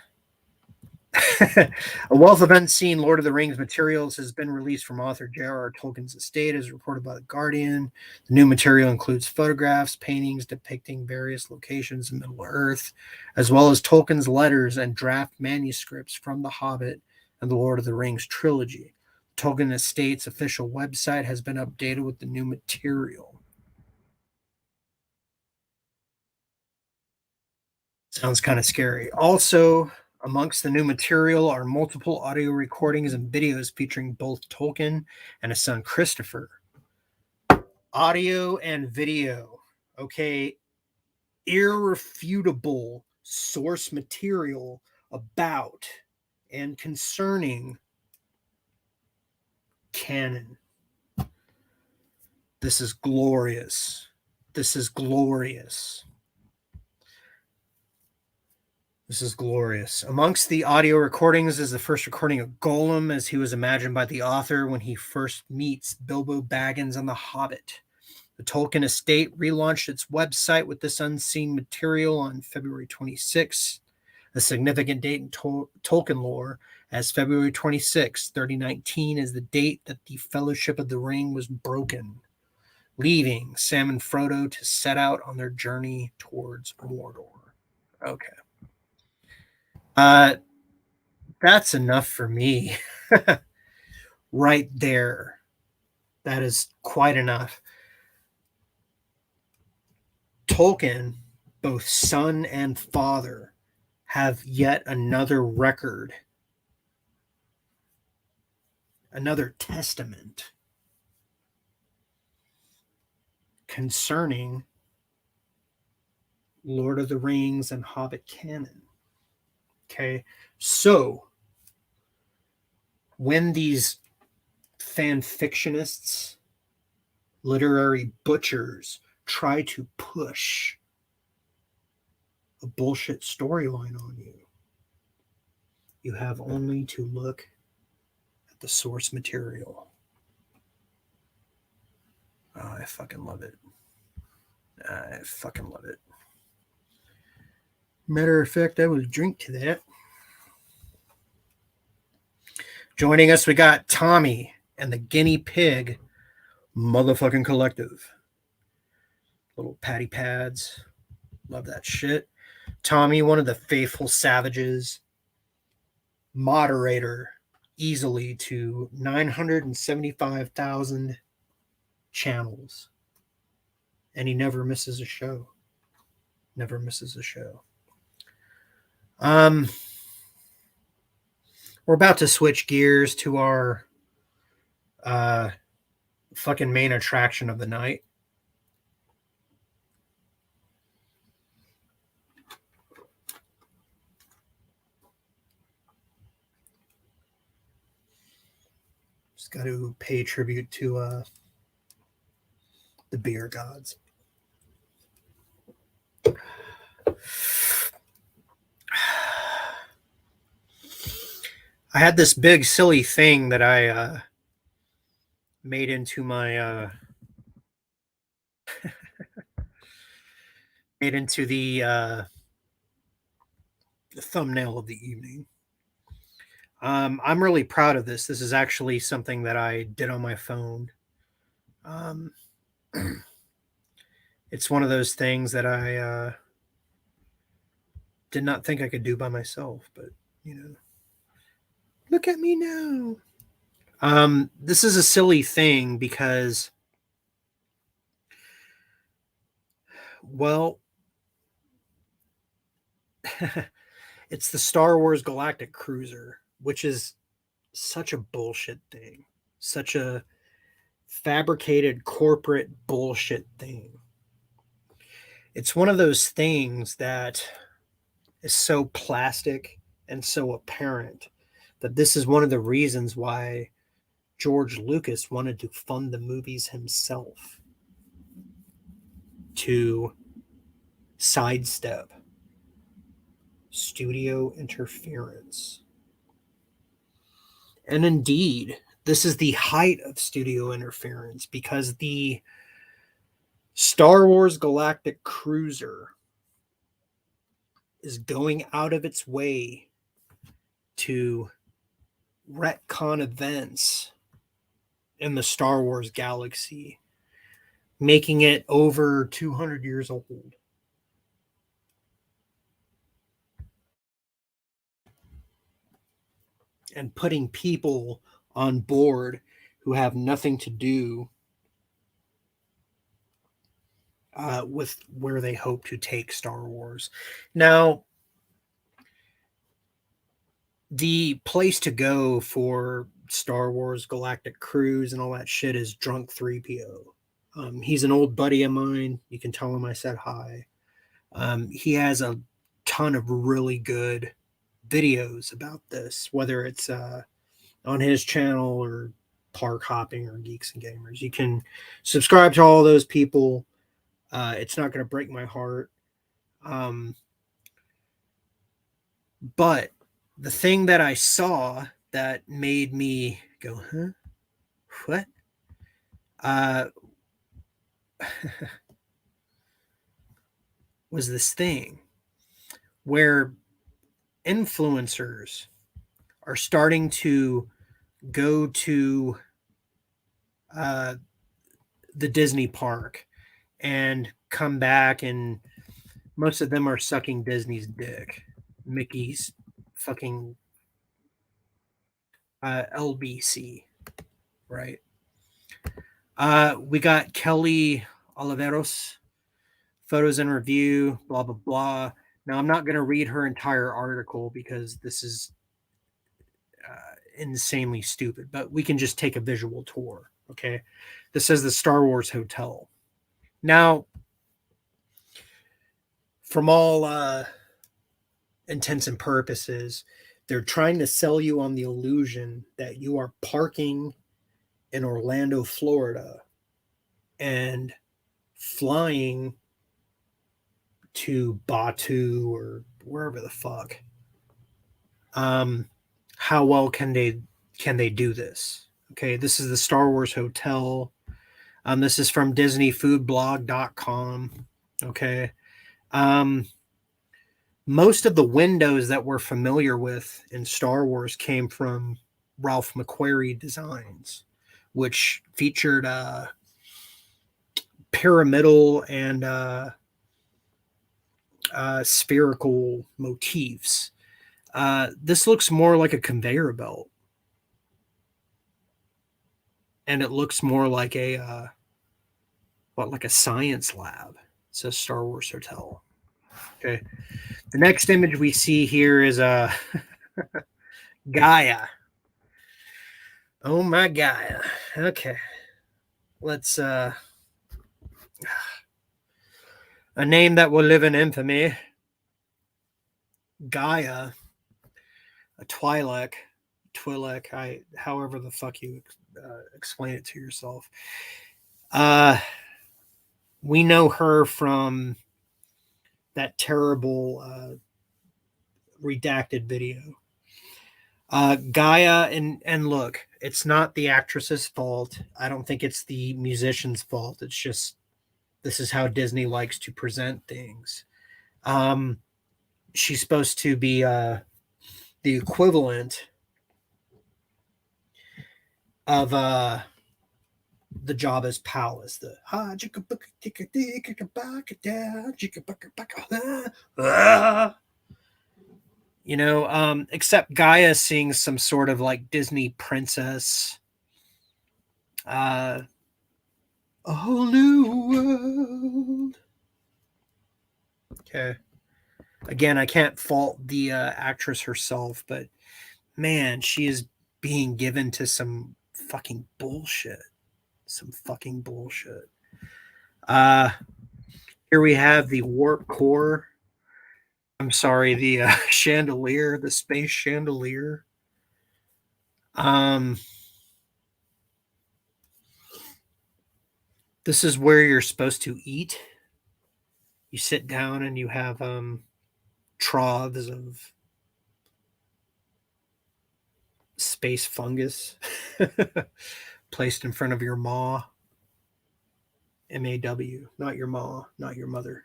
wealth of unseen Lord of the Rings materials has been released from author J.R.R. Tolkien's estate, as reported by The Guardian. The new material includes photographs, paintings depicting various locations in Middle-earth, as well as Tolkien's letters and draft manuscripts from The Hobbit and the Lord of the Rings trilogy. Tolkien Estate's official website has been updated with the new material. Sounds kind of scary. Also, amongst the new material are multiple audio recordings and videos featuring both Tolkien and his son Christopher. Audio and video. Okay. Irrefutable source material about and concerning canon. This is glorious. This is glorious. This is glorious. Amongst the audio recordings is the first recording of Gollum as he was imagined by the author when he first meets Bilbo Baggins on The Hobbit. The Tolkien estate relaunched its website with this unseen material on February 26th, a significant date in Tolkien lore, as February 26, 3019 is the date that the Fellowship of the Ring was broken, leaving Sam and Frodo to set out on their journey towards Mordor. Okay. That's enough for me. Right there. That is quite enough. Tolkien, both son and father, have yet another record, another testament concerning Lord of the Rings and Hobbit canon. Okay, so when these fan fictionists, literary butchers, try to push a bullshit storyline on you, you have only to look at the source material. Oh, I fucking love it. I fucking love it. Matter of fact, I will drink to that. Joining us, we got Tommy and the Guinea Pig Motherfucking Collective. Little patty pads. Love that shit. Tommy, one of the faithful savages. Moderator easily to 975,000 channels. And he never misses a show. Never misses a show. We're about to switch gears to our fucking main attraction of the night. Just got to pay tribute to the beer gods. I had this big silly thing that I made into my made into the thumbnail of the evening. I'm really proud of this. This is actually something that I did on my phone. It's one of those things that I did not think I could do by myself, but you know, look at me now. This is a silly thing because, well, it's the Star Wars Galactic Cruiser, which is such a bullshit thing, such a fabricated corporate bullshit thing. It's one of those things that is so plastic and so apparent that this is one of the reasons why George Lucas wanted to fund the movies himself, to sidestep studio interference. And indeed, this is the height of studio interference because the Star Wars Galactic Cruiser is going out of its way to retcon events in the Star Wars galaxy, making it over 200 years old. And putting people on board who have nothing to do with where they hope to take Star Wars. Now, the place to go for Star Wars Galactic Cruise and all that shit is Drunk 3PO. He's an old buddy of mine. You can tell him I said hi. He has a ton of really good videos about this, whether it's on his channel or Park Hopping or Geeks and Gamers. You can subscribe to all those people. It's not going to break my heart. But the thing that I saw that made me go, huh? What? Was this thing where influencers are starting to go to the Disney park and come back, and most of them are sucking Disney's dick. Mickey's fucking LBC, right? We got Kelly Oliveros, photos and review, blah, blah, blah. Now, I'm not going to read her entire article because this is insanely stupid, but we can just take a visual tour, okay? This says the Star Wars Hotel. Now, from all intents and purposes, they're trying to sell you on the illusion that you are parking in Orlando, Florida, and flying to Batu or wherever the fuck. How well can they do this? Okay, this is the Star Wars Hotel. This is from DisneyFoodBlog.com. Okay. Most of the windows that we're familiar with in Star Wars came from Ralph McQuarrie designs, which featured pyramidal and spherical motifs. This looks more like a conveyor belt. And it looks more like a like a science lab. It says Star Wars Hotel. Okay. The next image we see here is Gaia. Oh my Gaia. Okay. Let's a name that will live in infamy. Gaia, a Twi'lek, however the fuck you explain it to yourself. We know her from that terrible redacted video. Gaia, and look, it's not the actress's fault. I don't think it's the musician's fault. It's just this is how Disney likes to present things. She's supposed to be the equivalent of the Jabba's palace. The except Gaia seeing some sort of like Disney princess. A whole new world. Okay. Again, I can't fault the actress herself, but man, she is being given to some fucking bullshit. Here we have the warp core. I'm sorry, the chandelier, the space chandelier. This is where you're supposed to eat. You sit down and you have troughs of space fungus placed in front of your maw. MAW, not your ma, not your mother,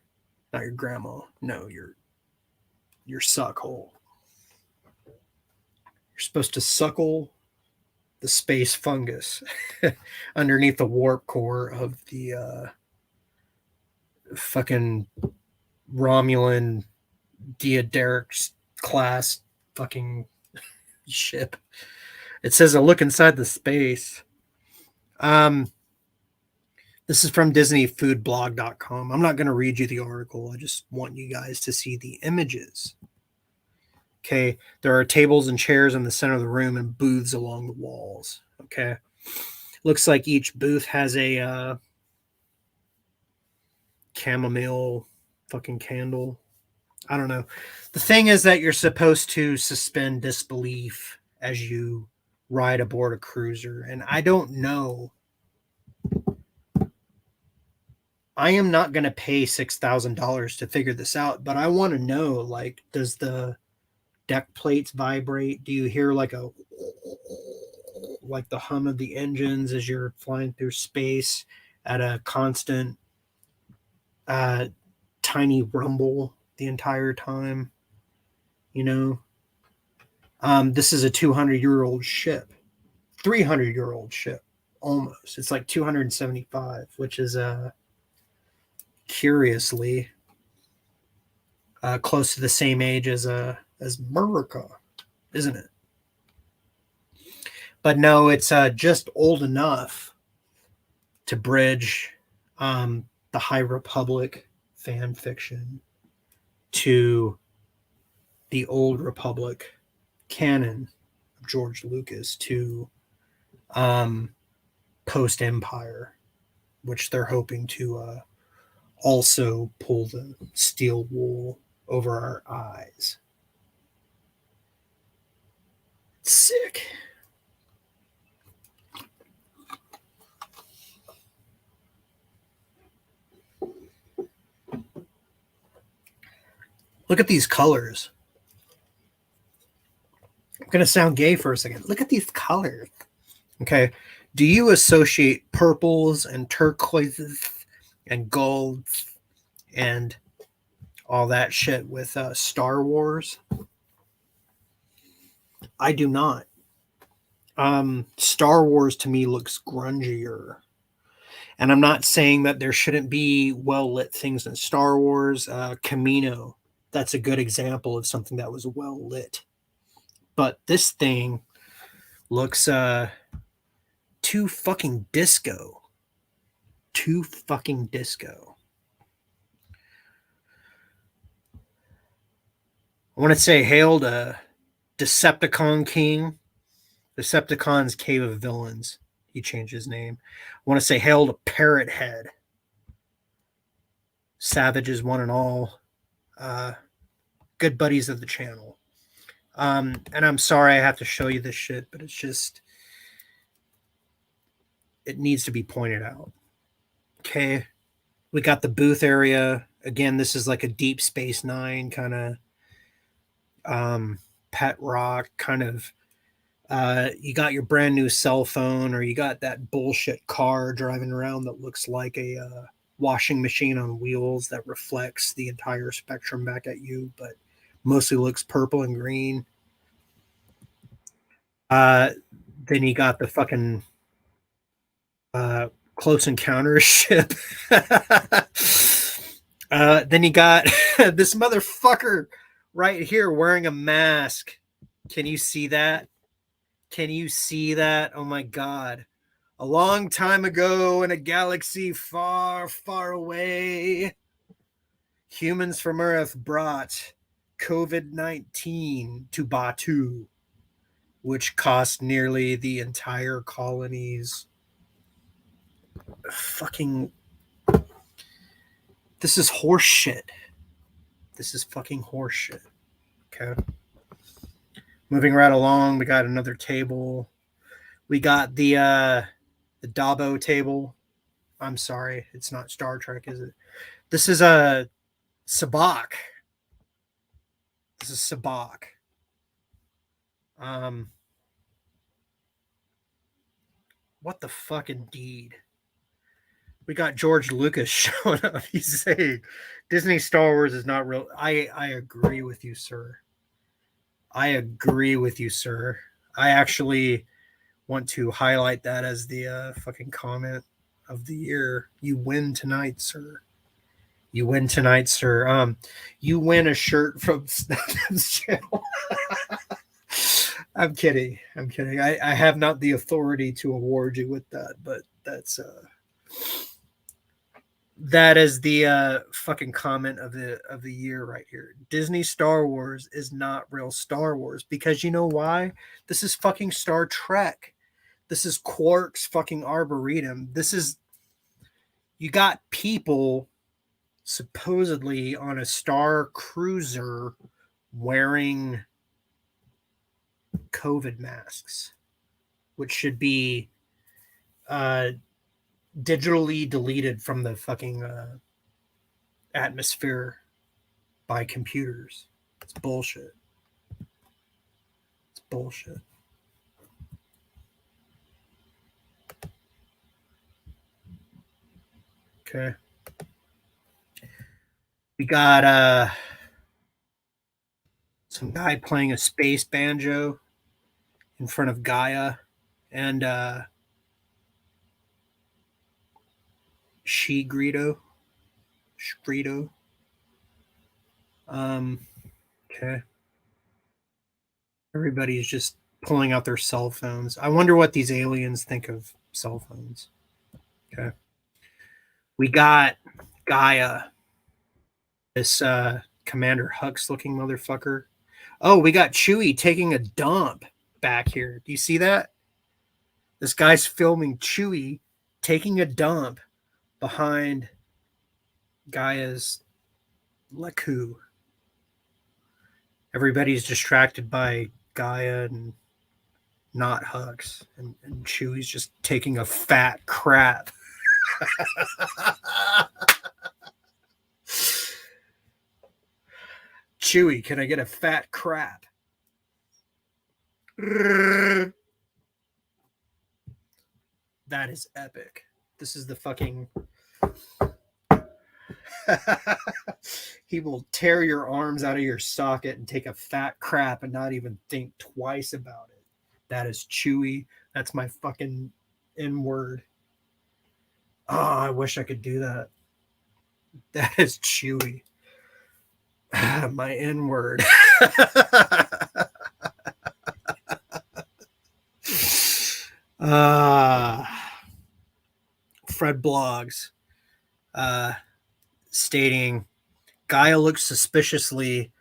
not your grandma. No, your suck hole. You're supposed to suckle the space fungus underneath the warp core of the fucking Romulan Diaderix class fucking ship. It says a look inside the space. This is from DisneyFoodBlog.com. I'm not going to read you the article. I just want you guys to see the images. Okay, there are tables and chairs in the center of the room and booths along the walls. Okay, looks like each booth has a chamomile fucking candle. I don't know. The thing is that you're supposed to suspend disbelief as you ride aboard a cruiser, and I don't know. I am not going to pay $6,000 to figure this out, but I want to know, like, does the deck plates vibrate? Do you hear like the hum of the engines as you're flying through space at a constant tiny rumble the entire time? This is a 200-year-old ship, 300-year-old ship almost. It's like 275, which is curiously close to the same age as America, isn't it? But no, it's just old enough to bridge the High Republic fan fiction to the Old Republic canon of George Lucas to post Empire, which they're hoping to also pull the steel wool over our eyes. Sick. Look at these colors. I'm going to sound gay for a second. Look at these colors. Okay. Do you associate purples and turquoises and golds and all that shit with Star Wars? I do not. Star Wars to me looks grungier. And I'm not saying that there shouldn't be well-lit things in Star Wars. Camino, that's a good example of something that was well-lit. But this thing looks too fucking disco. Too fucking disco. I want to say hail to Decepticon King. Decepticon's Cave of Villains. He changed his name. I want to say hail to Parrot Head. Savages one and all. Good buddies of the channel. And I'm sorry I have to show you this shit, but it's just, it needs to be pointed out. Okay. We got the booth area. Again, this is like a Deep Space Nine kind of pet rock kind of. You got your brand new cell phone, or you got that bullshit car driving around that looks like a washing machine on wheels that reflects the entire spectrum back at you, but mostly looks purple and green. Then you got the fucking Close Encounters ship. Then you got this motherfucker right here wearing a mask. Can you see that? Can you see that? Oh my God. A long time ago in a galaxy far, far away, humans from Earth brought COVID-19 to Batu, which cost nearly the entire colony's fucking... This is horse shit. This is fucking horse shit. Okay. Moving right along, we got another table. We got the Dabo table. I'm sorry, it's not Star Trek, is it? This is a Sabak. This is Sabak. What the fuck indeed? We got George Lucas showing up. He's saying Disney Star Wars is not real. I agree with you, sir. I agree with you, sir. I actually want to highlight that as the fucking comment of the year. You win tonight, sir. You win tonight, sir. You win a shirt from Snapchat's channel. I'm kidding. I'm kidding. I have not the authority to award you with that, but that's that is the fucking comment of the year right here. Disney Star Wars is not real Star Wars, because you know why? This is fucking Star Trek. This is Quark's fucking Arboretum. This is, you got people supposedly on a Starcruiser wearing COVID masks, which should be digitally deleted from the fucking atmosphere by computers. It's bullshit. It's bullshit. Okay. We got some guy playing a space banjo in front of Gaia and Shigredo. Okay. Everybody's just pulling out their cell phones. I wonder what these aliens think of cell phones. Okay. We got Gaia, this Commander Hux looking motherfucker. Oh, we got Chewie taking a dump back here. Do you see that? This guy's filming Chewie taking a dump behind Gaia's Leku. Everybody's distracted by Gaia and not Hux. And Chewie's just taking a fat crap. Chewie, can I get a fat crap? That is epic. This is the fucking... He will tear your arms out of your socket and take a fat crap and not even think twice about it. That is Chewie. That's my fucking N-word. Oh, I wish I could do that. That is Chewie. My N-word. Fred Blogs stating Gaia looks suspiciously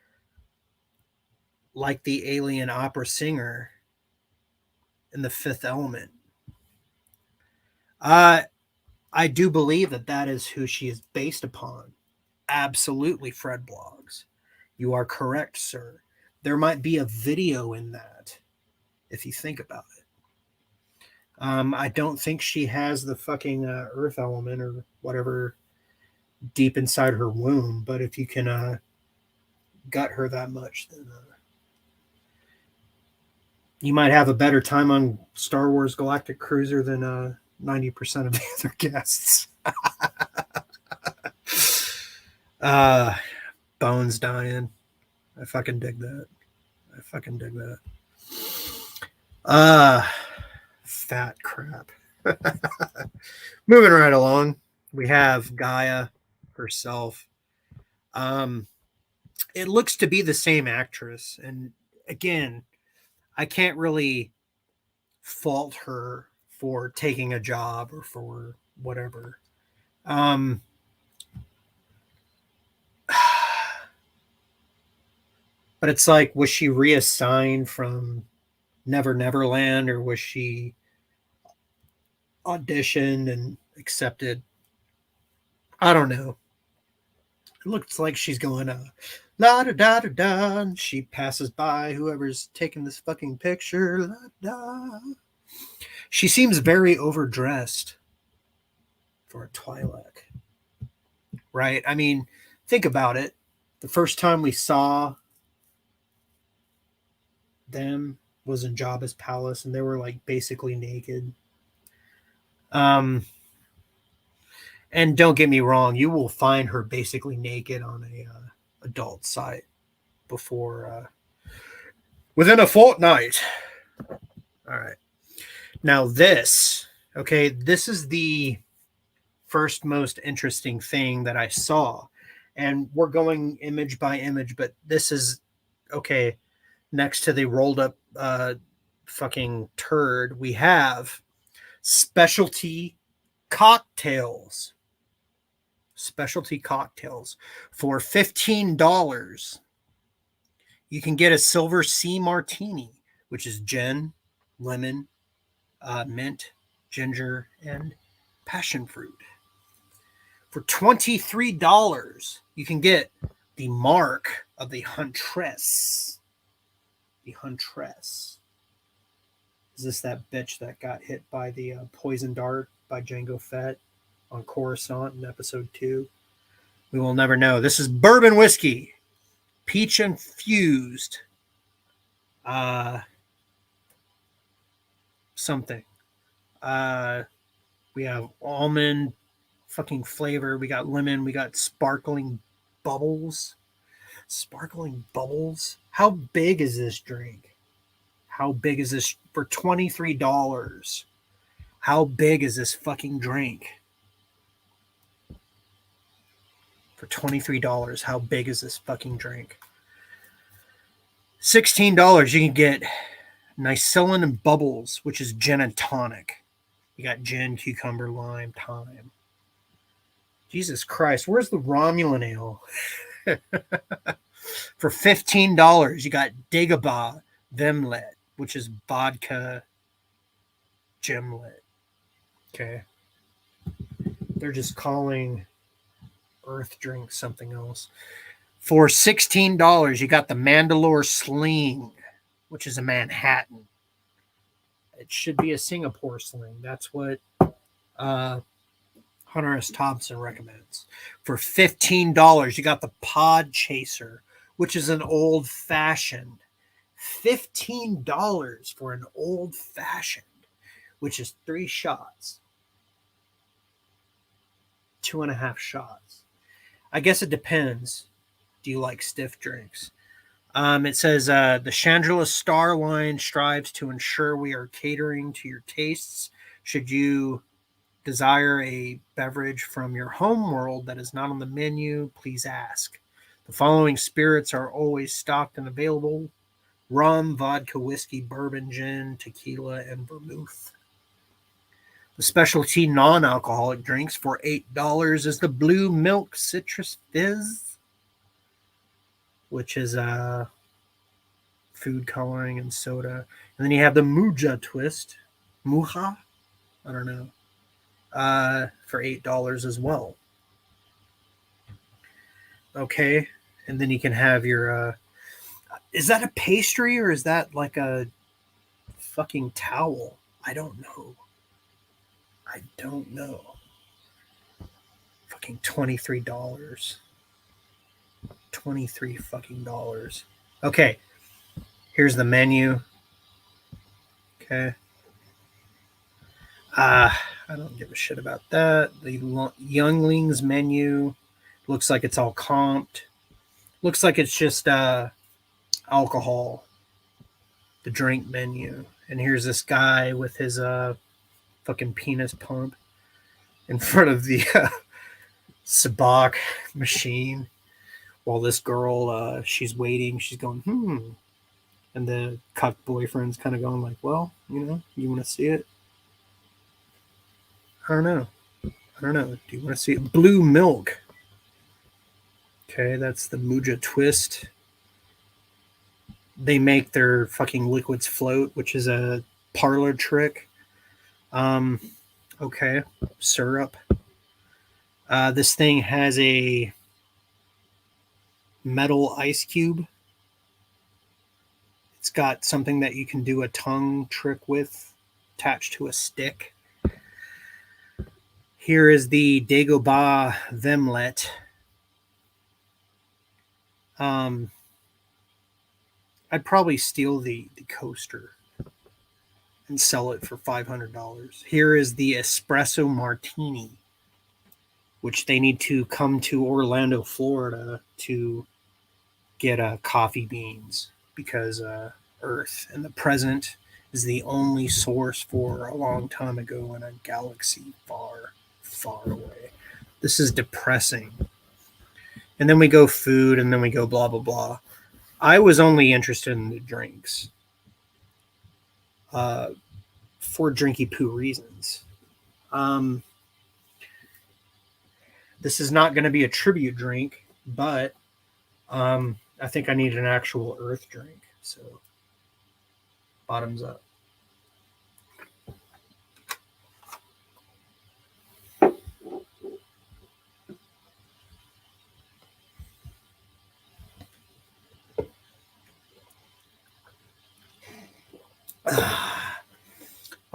like the alien opera singer in The Fifth Element. I do believe that is who she is based upon. Absolutely, Fred Blogs. You are correct, sir. There might be a video in that, if you think about it. I don't think she has the fucking earth element or whatever deep inside her womb, but if you can gut her that much, then you might have a better time on Star Wars Galactic Cruiser than 90% of the other guests. Bones dying. I fucking dig that. Fat crap. Moving right along, we have Gaia herself. It looks to be the same actress, and again, I can't really fault her for taking a job or for whatever. But it's like, was she reassigned from Never Neverland, or was she auditioned and accepted? I don't know. It looks like she's going la da da da da, and she passes by whoever's taking this fucking picture. La da. She seems very overdressed for a Twi'lek, right? I mean, think about it. The first time we saw them was in Jabba's palace, and they were like basically naked. And don't get me wrong, you will find her basically naked on a adult site before within a fortnight. All right. Now this is the first most interesting thing that I saw, and we're going image by image, but this is okay. Next to the rolled up fucking turd, we have specialty cocktails. Specialty cocktails for $15. You can get a silver sea martini, which is gin, lemon, mint, ginger, and passion fruit. For $23, you can get the mark of the Huntress. The Huntress. Is this that bitch that got hit by the poison dart by Jango Fett on Coruscant in episode 2? We will never know. This is bourbon whiskey, peach infused something. We have almond fucking flavor. We got lemon. We got sparkling bubbles. Sparkling bubbles. How big is this drink? How big is this for $23? How big is this fucking drink? For $23, how big is this fucking drink? $16, you can get Nicillin and Bubbles, which is gin and tonic. You got gin, cucumber, lime, thyme. Jesus Christ, where's the Romulan ale? For $15, you got Dagobah Vemlet, which is vodka gemlet. Okay. They're just calling Earth drink something else. For $16, you got the Mandalore Sling, which is a Manhattan. It should be a Singapore Sling. That's what Hunter S. Thompson recommends. For $15, you got the Pod Chaser, which is an old-fashioned. $15 for an old-fashioned, which is 3 shots. 2.5 shots. I guess it depends. Do you like stiff drinks? It says the Chandrila Star line strives to ensure we are catering to your tastes. Should you desire a beverage from your home world that is not on the menu, please ask. The following spirits are always stocked and available: rum, vodka, whiskey, bourbon, gin, tequila, and vermouth. The specialty non-alcoholic drinks for $8 is the Blue Milk Citrus Fizz, which is food coloring and soda. And then you have the Muja Twist, Muja, I don't know, for $8 as well. Okay, and then you can have your, is that a pastry or is that like a fucking towel? I don't know. Fucking $23. 23 fucking dollars. Okay. Here's the menu. Okay. I don't give a shit about that. The Younglings menu looks like it's all comped. Looks like it's just alcohol. The drink menu. And here's this guy with his fucking penis pump in front of the sabak machine while this girl, she's waiting. She's going, And the cuck boyfriend's kind of going like, well, you want to see it? I don't know. Do you want to see it? Blue Milk. Okay, that's the Muja Twist. They make their fucking liquids float, which is a parlor trick. Okay, syrup. This thing has a metal ice cube. It's got something that you can do a tongue trick with, attached to a stick. Here is the Dagobah Vemlet. I'd probably steal the coaster and sell it for $500. Here is the Espresso Martini, which they need to come to Orlando, Florida to get coffee beans because Earth in the present is the only source for a long time ago in a galaxy far, far away. This is depressing. And then we go food, and then we go blah, blah, blah. I was only interested in the drinks for drinky poo reasons. This is not going to be a tribute drink, but I think I need an actual Earth drink. So, bottoms up.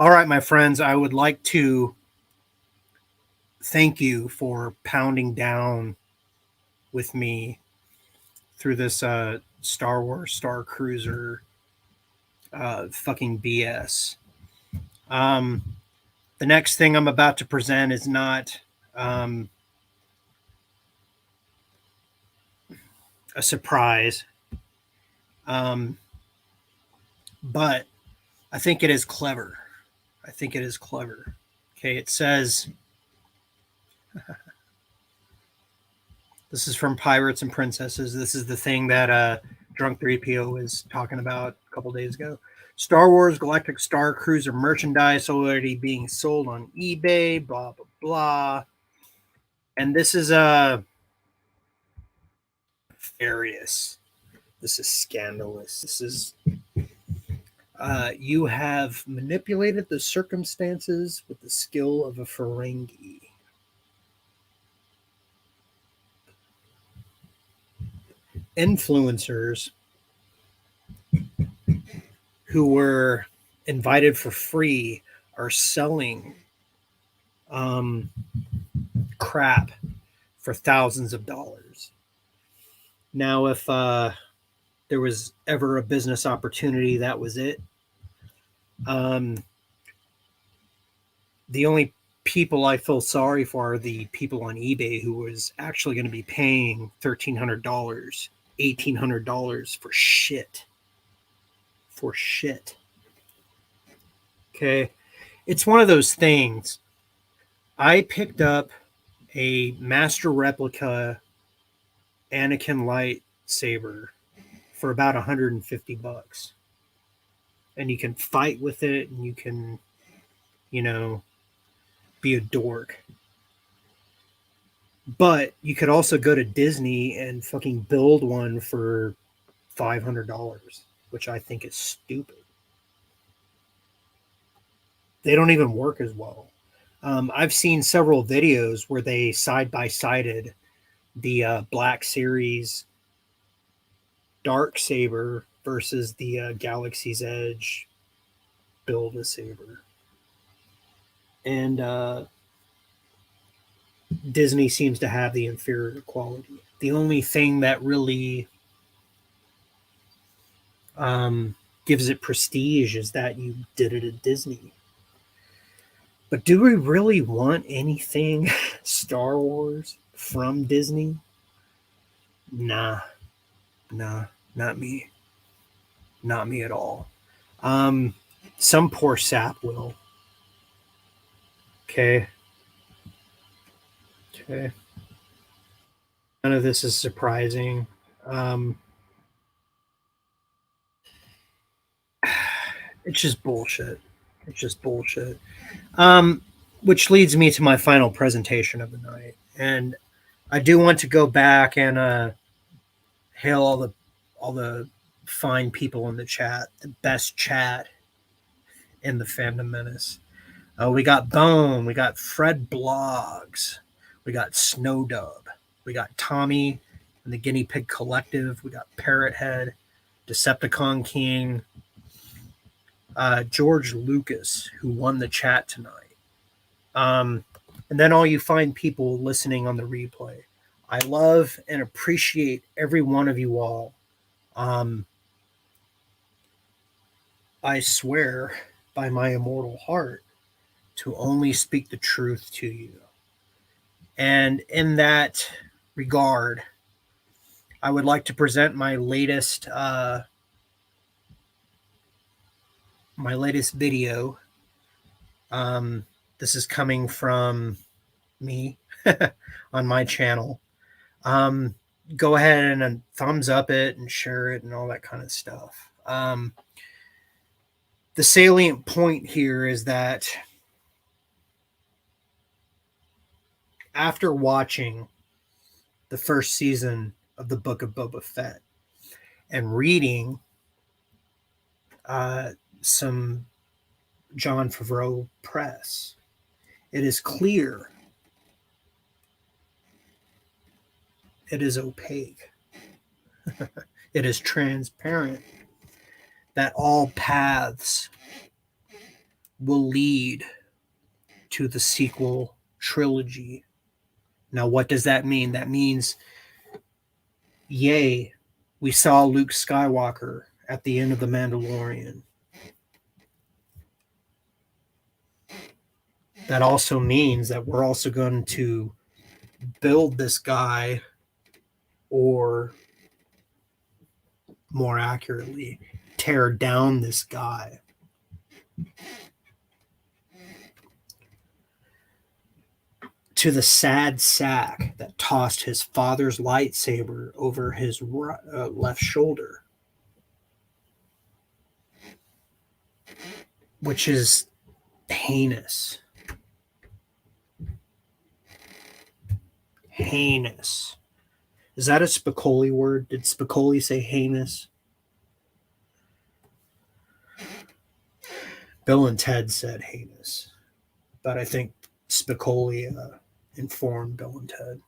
All right, my friends, I would like to thank you for pounding down with me through this Star Wars Starcruiser fucking BS. The next thing I'm about to present is not a surprise, but I think it is clever. Okay, it says, this is from Pirates and Princesses. This is the thing that Drunk 3PO was talking about a couple days ago. Star Wars Galactic Starcruiser merchandise already being sold on eBay, blah, blah, blah. And this is nefarious. This is scandalous. This is you have manipulated the circumstances with the skill of a Ferengi. Influencers who were invited for free are selling crap for thousands of dollars. Now, if there was ever a business opportunity, that was it. The only people I feel sorry for are the people on eBay who was actually going to be paying $1,300, $1,800 for shit. For shit. Okay. It's one of those things. I picked up a master replica Anakin lightsaber for about $150. And you can fight with it and you can, be a dork. But you could also go to Disney and fucking build one for $500, which I think is stupid. They don't even work as well. I've seen several videos where they side-by-sided the Black Series Dark Saber versus the Galaxy's Edge Build-A-Saber. And Disney seems to have the inferior quality. The only thing that really gives it prestige is that you did it at Disney. But do we really want anything Star Wars from Disney? Nah, not me. Not me at all. Some poor sap will. Okay. None of this is surprising. It's just bullshit. Which leads me to my final presentation of the night. And I do want to go back and hail all the fine people in the chat, the best chat in the Fandom Menace. We got Bone, we got Fred Blogs, we got Snowdub, we got Tommy and the Guinea Pig Collective, we got Parrot Head, Decepticon King, George Lucas, who won the chat tonight. And then all you fine people listening on the replay. I love and appreciate every one of you all. I swear by my immortal heart to only speak the truth to you. And in that regard, I would like to present my latest video. This is coming from me on my channel. Go ahead and thumbs up it and share it and all that kind of stuff. The salient point here is that after watching the first season of the Book of Boba Fett and reading some Jon Favreau press, it is clear, it is opaque, it is transparent that all paths will lead to the sequel trilogy. Now, what does that mean? That means, yay, we saw Luke Skywalker at the end of The Mandalorian. That also means that we're also going to build this guy, or more accurately, tear down this guy. To the sad sack that tossed his father's lightsaber over his left shoulder. which is heinous. Heinous. Is that a Spicoli word? Did Spicoli say heinous? Bill and Ted said heinous, but I think Spicoli informed Bill and Ted.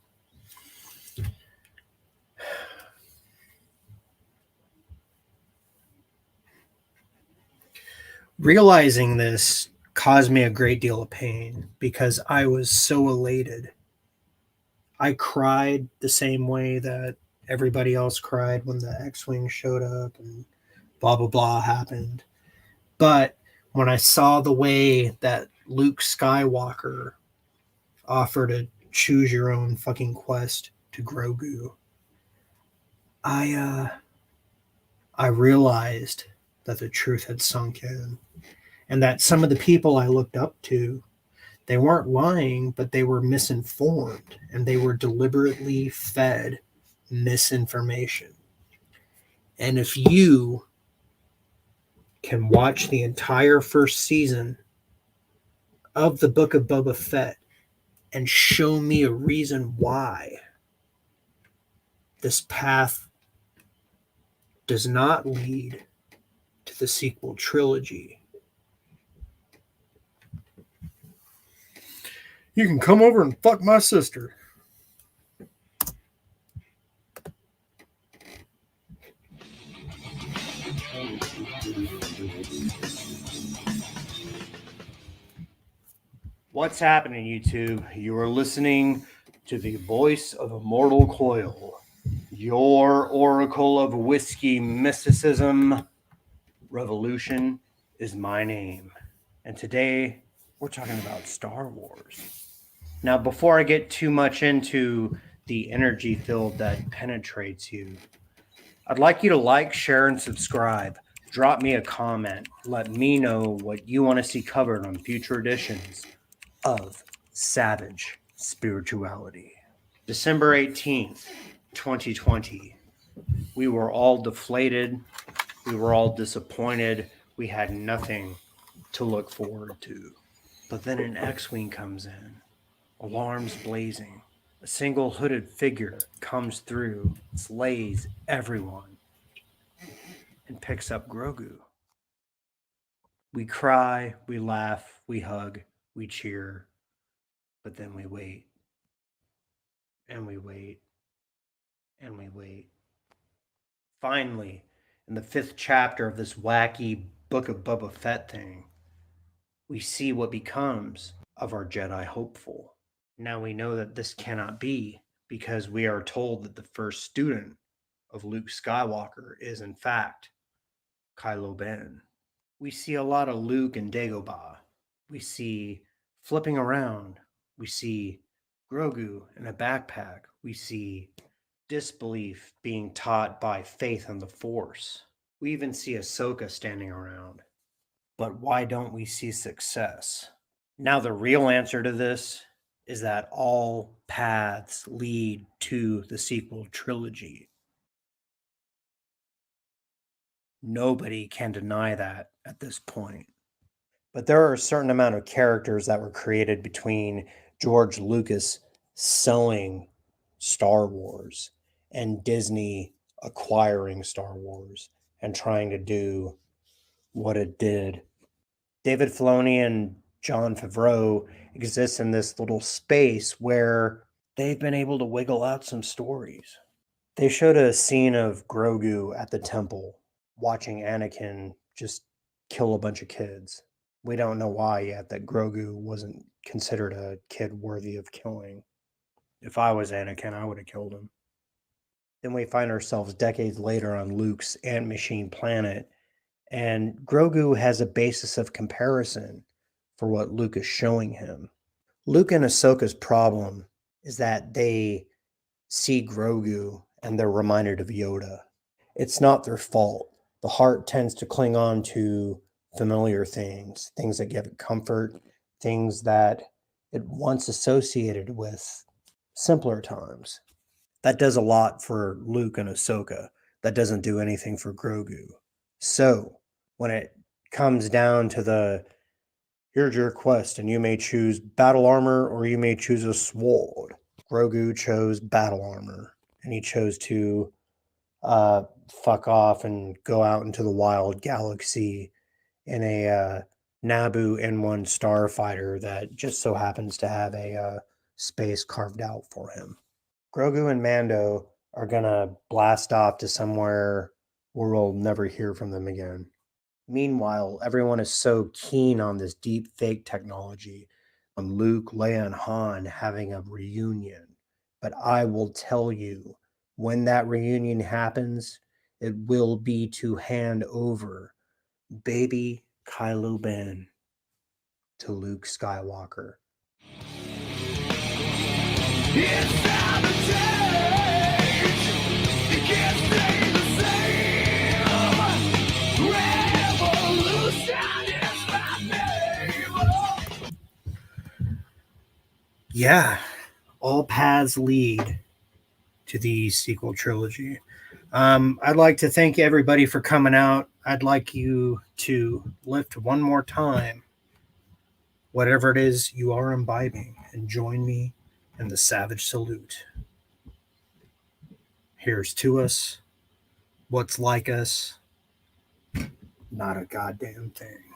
Realizing this caused me a great deal of pain because I was so elated. I cried the same way that everybody else cried when the X-Wing showed up and blah, blah, blah happened. But when I saw the way that Luke Skywalker offered a choose your own fucking quest to Grogu, I realized that the truth had sunk in, and that some of the people I looked up to, they weren't lying, but they were misinformed, and they were deliberately fed misinformation. And if you can watch the entire first season of the Book of Boba Fett and show me a reason why this path does not lead to the sequel trilogy, you can come over and fuck my sister. What's happening, YouTube? You are listening to the voice of Immortal Coil, your oracle of whiskey mysticism. Revolution is my name. And today we're talking about Star Wars. Now, before I get too much into the energy field that penetrates you, I'd like you to like, share, and subscribe. Drop me a comment. Let me know what you want to see covered on future editions of Savage Spirituality. December 18th, 2020. We were all deflated. We were all disappointed. We had nothing to look forward to. But then an X-Wing comes in, alarms blazing. A single hooded figure comes through, slays everyone, and picks up Grogu. We cry, we laugh, we hug, we cheer, but then we wait, and we wait, and we wait. Finally, in the 5th chapter of this wacky Book of Boba Fett thing, we see what becomes of our Jedi hopeful. Now we know that this cannot be because we are told that the first student of Luke Skywalker is in fact Kylo Ben. We see a lot of Luke and Dagobah. We see flipping around. We see Grogu in a backpack. We see disbelief being taught by faith in the Force. We even see Ahsoka standing around. But why don't we see success? Now the real answer to this is that all paths lead to the sequel trilogy. Nobody can deny that at this point. But there are a certain amount of characters that were created between George Lucas selling Star Wars and Disney acquiring Star Wars and trying to do what it did. David Filoni and Jon Favreau exist in this little space where they've been able to wiggle out some stories. They showed a scene of Grogu at the temple watching Anakin just kill a bunch of kids. We don't know why yet that Grogu wasn't considered a kid worthy of killing. If I was Anakin, I would have killed him. Then we find ourselves decades later on Luke's Ant Machine planet, and Grogu has a basis of comparison for what Luke is showing him. Luke and Ahsoka's problem is that they see Grogu and they're reminded of Yoda. It's not their fault. The heart tends to cling on to familiar things, things that give it comfort, things that it once associated with simpler times. That does a lot for Luke and Ahsoka. That doesn't do anything for Grogu. So when it comes down to the here's your quest, and you may choose battle armor or you may choose a sword. Grogu chose battle armor, and he chose to fuck off and go out into the wild galaxy in a Naboo N1 starfighter that just so happens to have a space carved out for him. Grogu and Mando are gonna blast off to somewhere where we'll never hear from them again. Meanwhile, everyone is so keen on this deep fake technology, on Luke, Leia, and Han having a reunion. But I will tell you, when that reunion happens, it will be to hand over baby Kylo Ben to Luke Skywalker. It's time to change. You can't stay the same. Revolution is my name. Yeah, all paths lead to the sequel trilogy. I'd like to thank everybody for coming out. I'd like you to lift one more time whatever it is you are imbibing and join me in the savage salute. Here's to us. What's like us? Not a goddamn thing.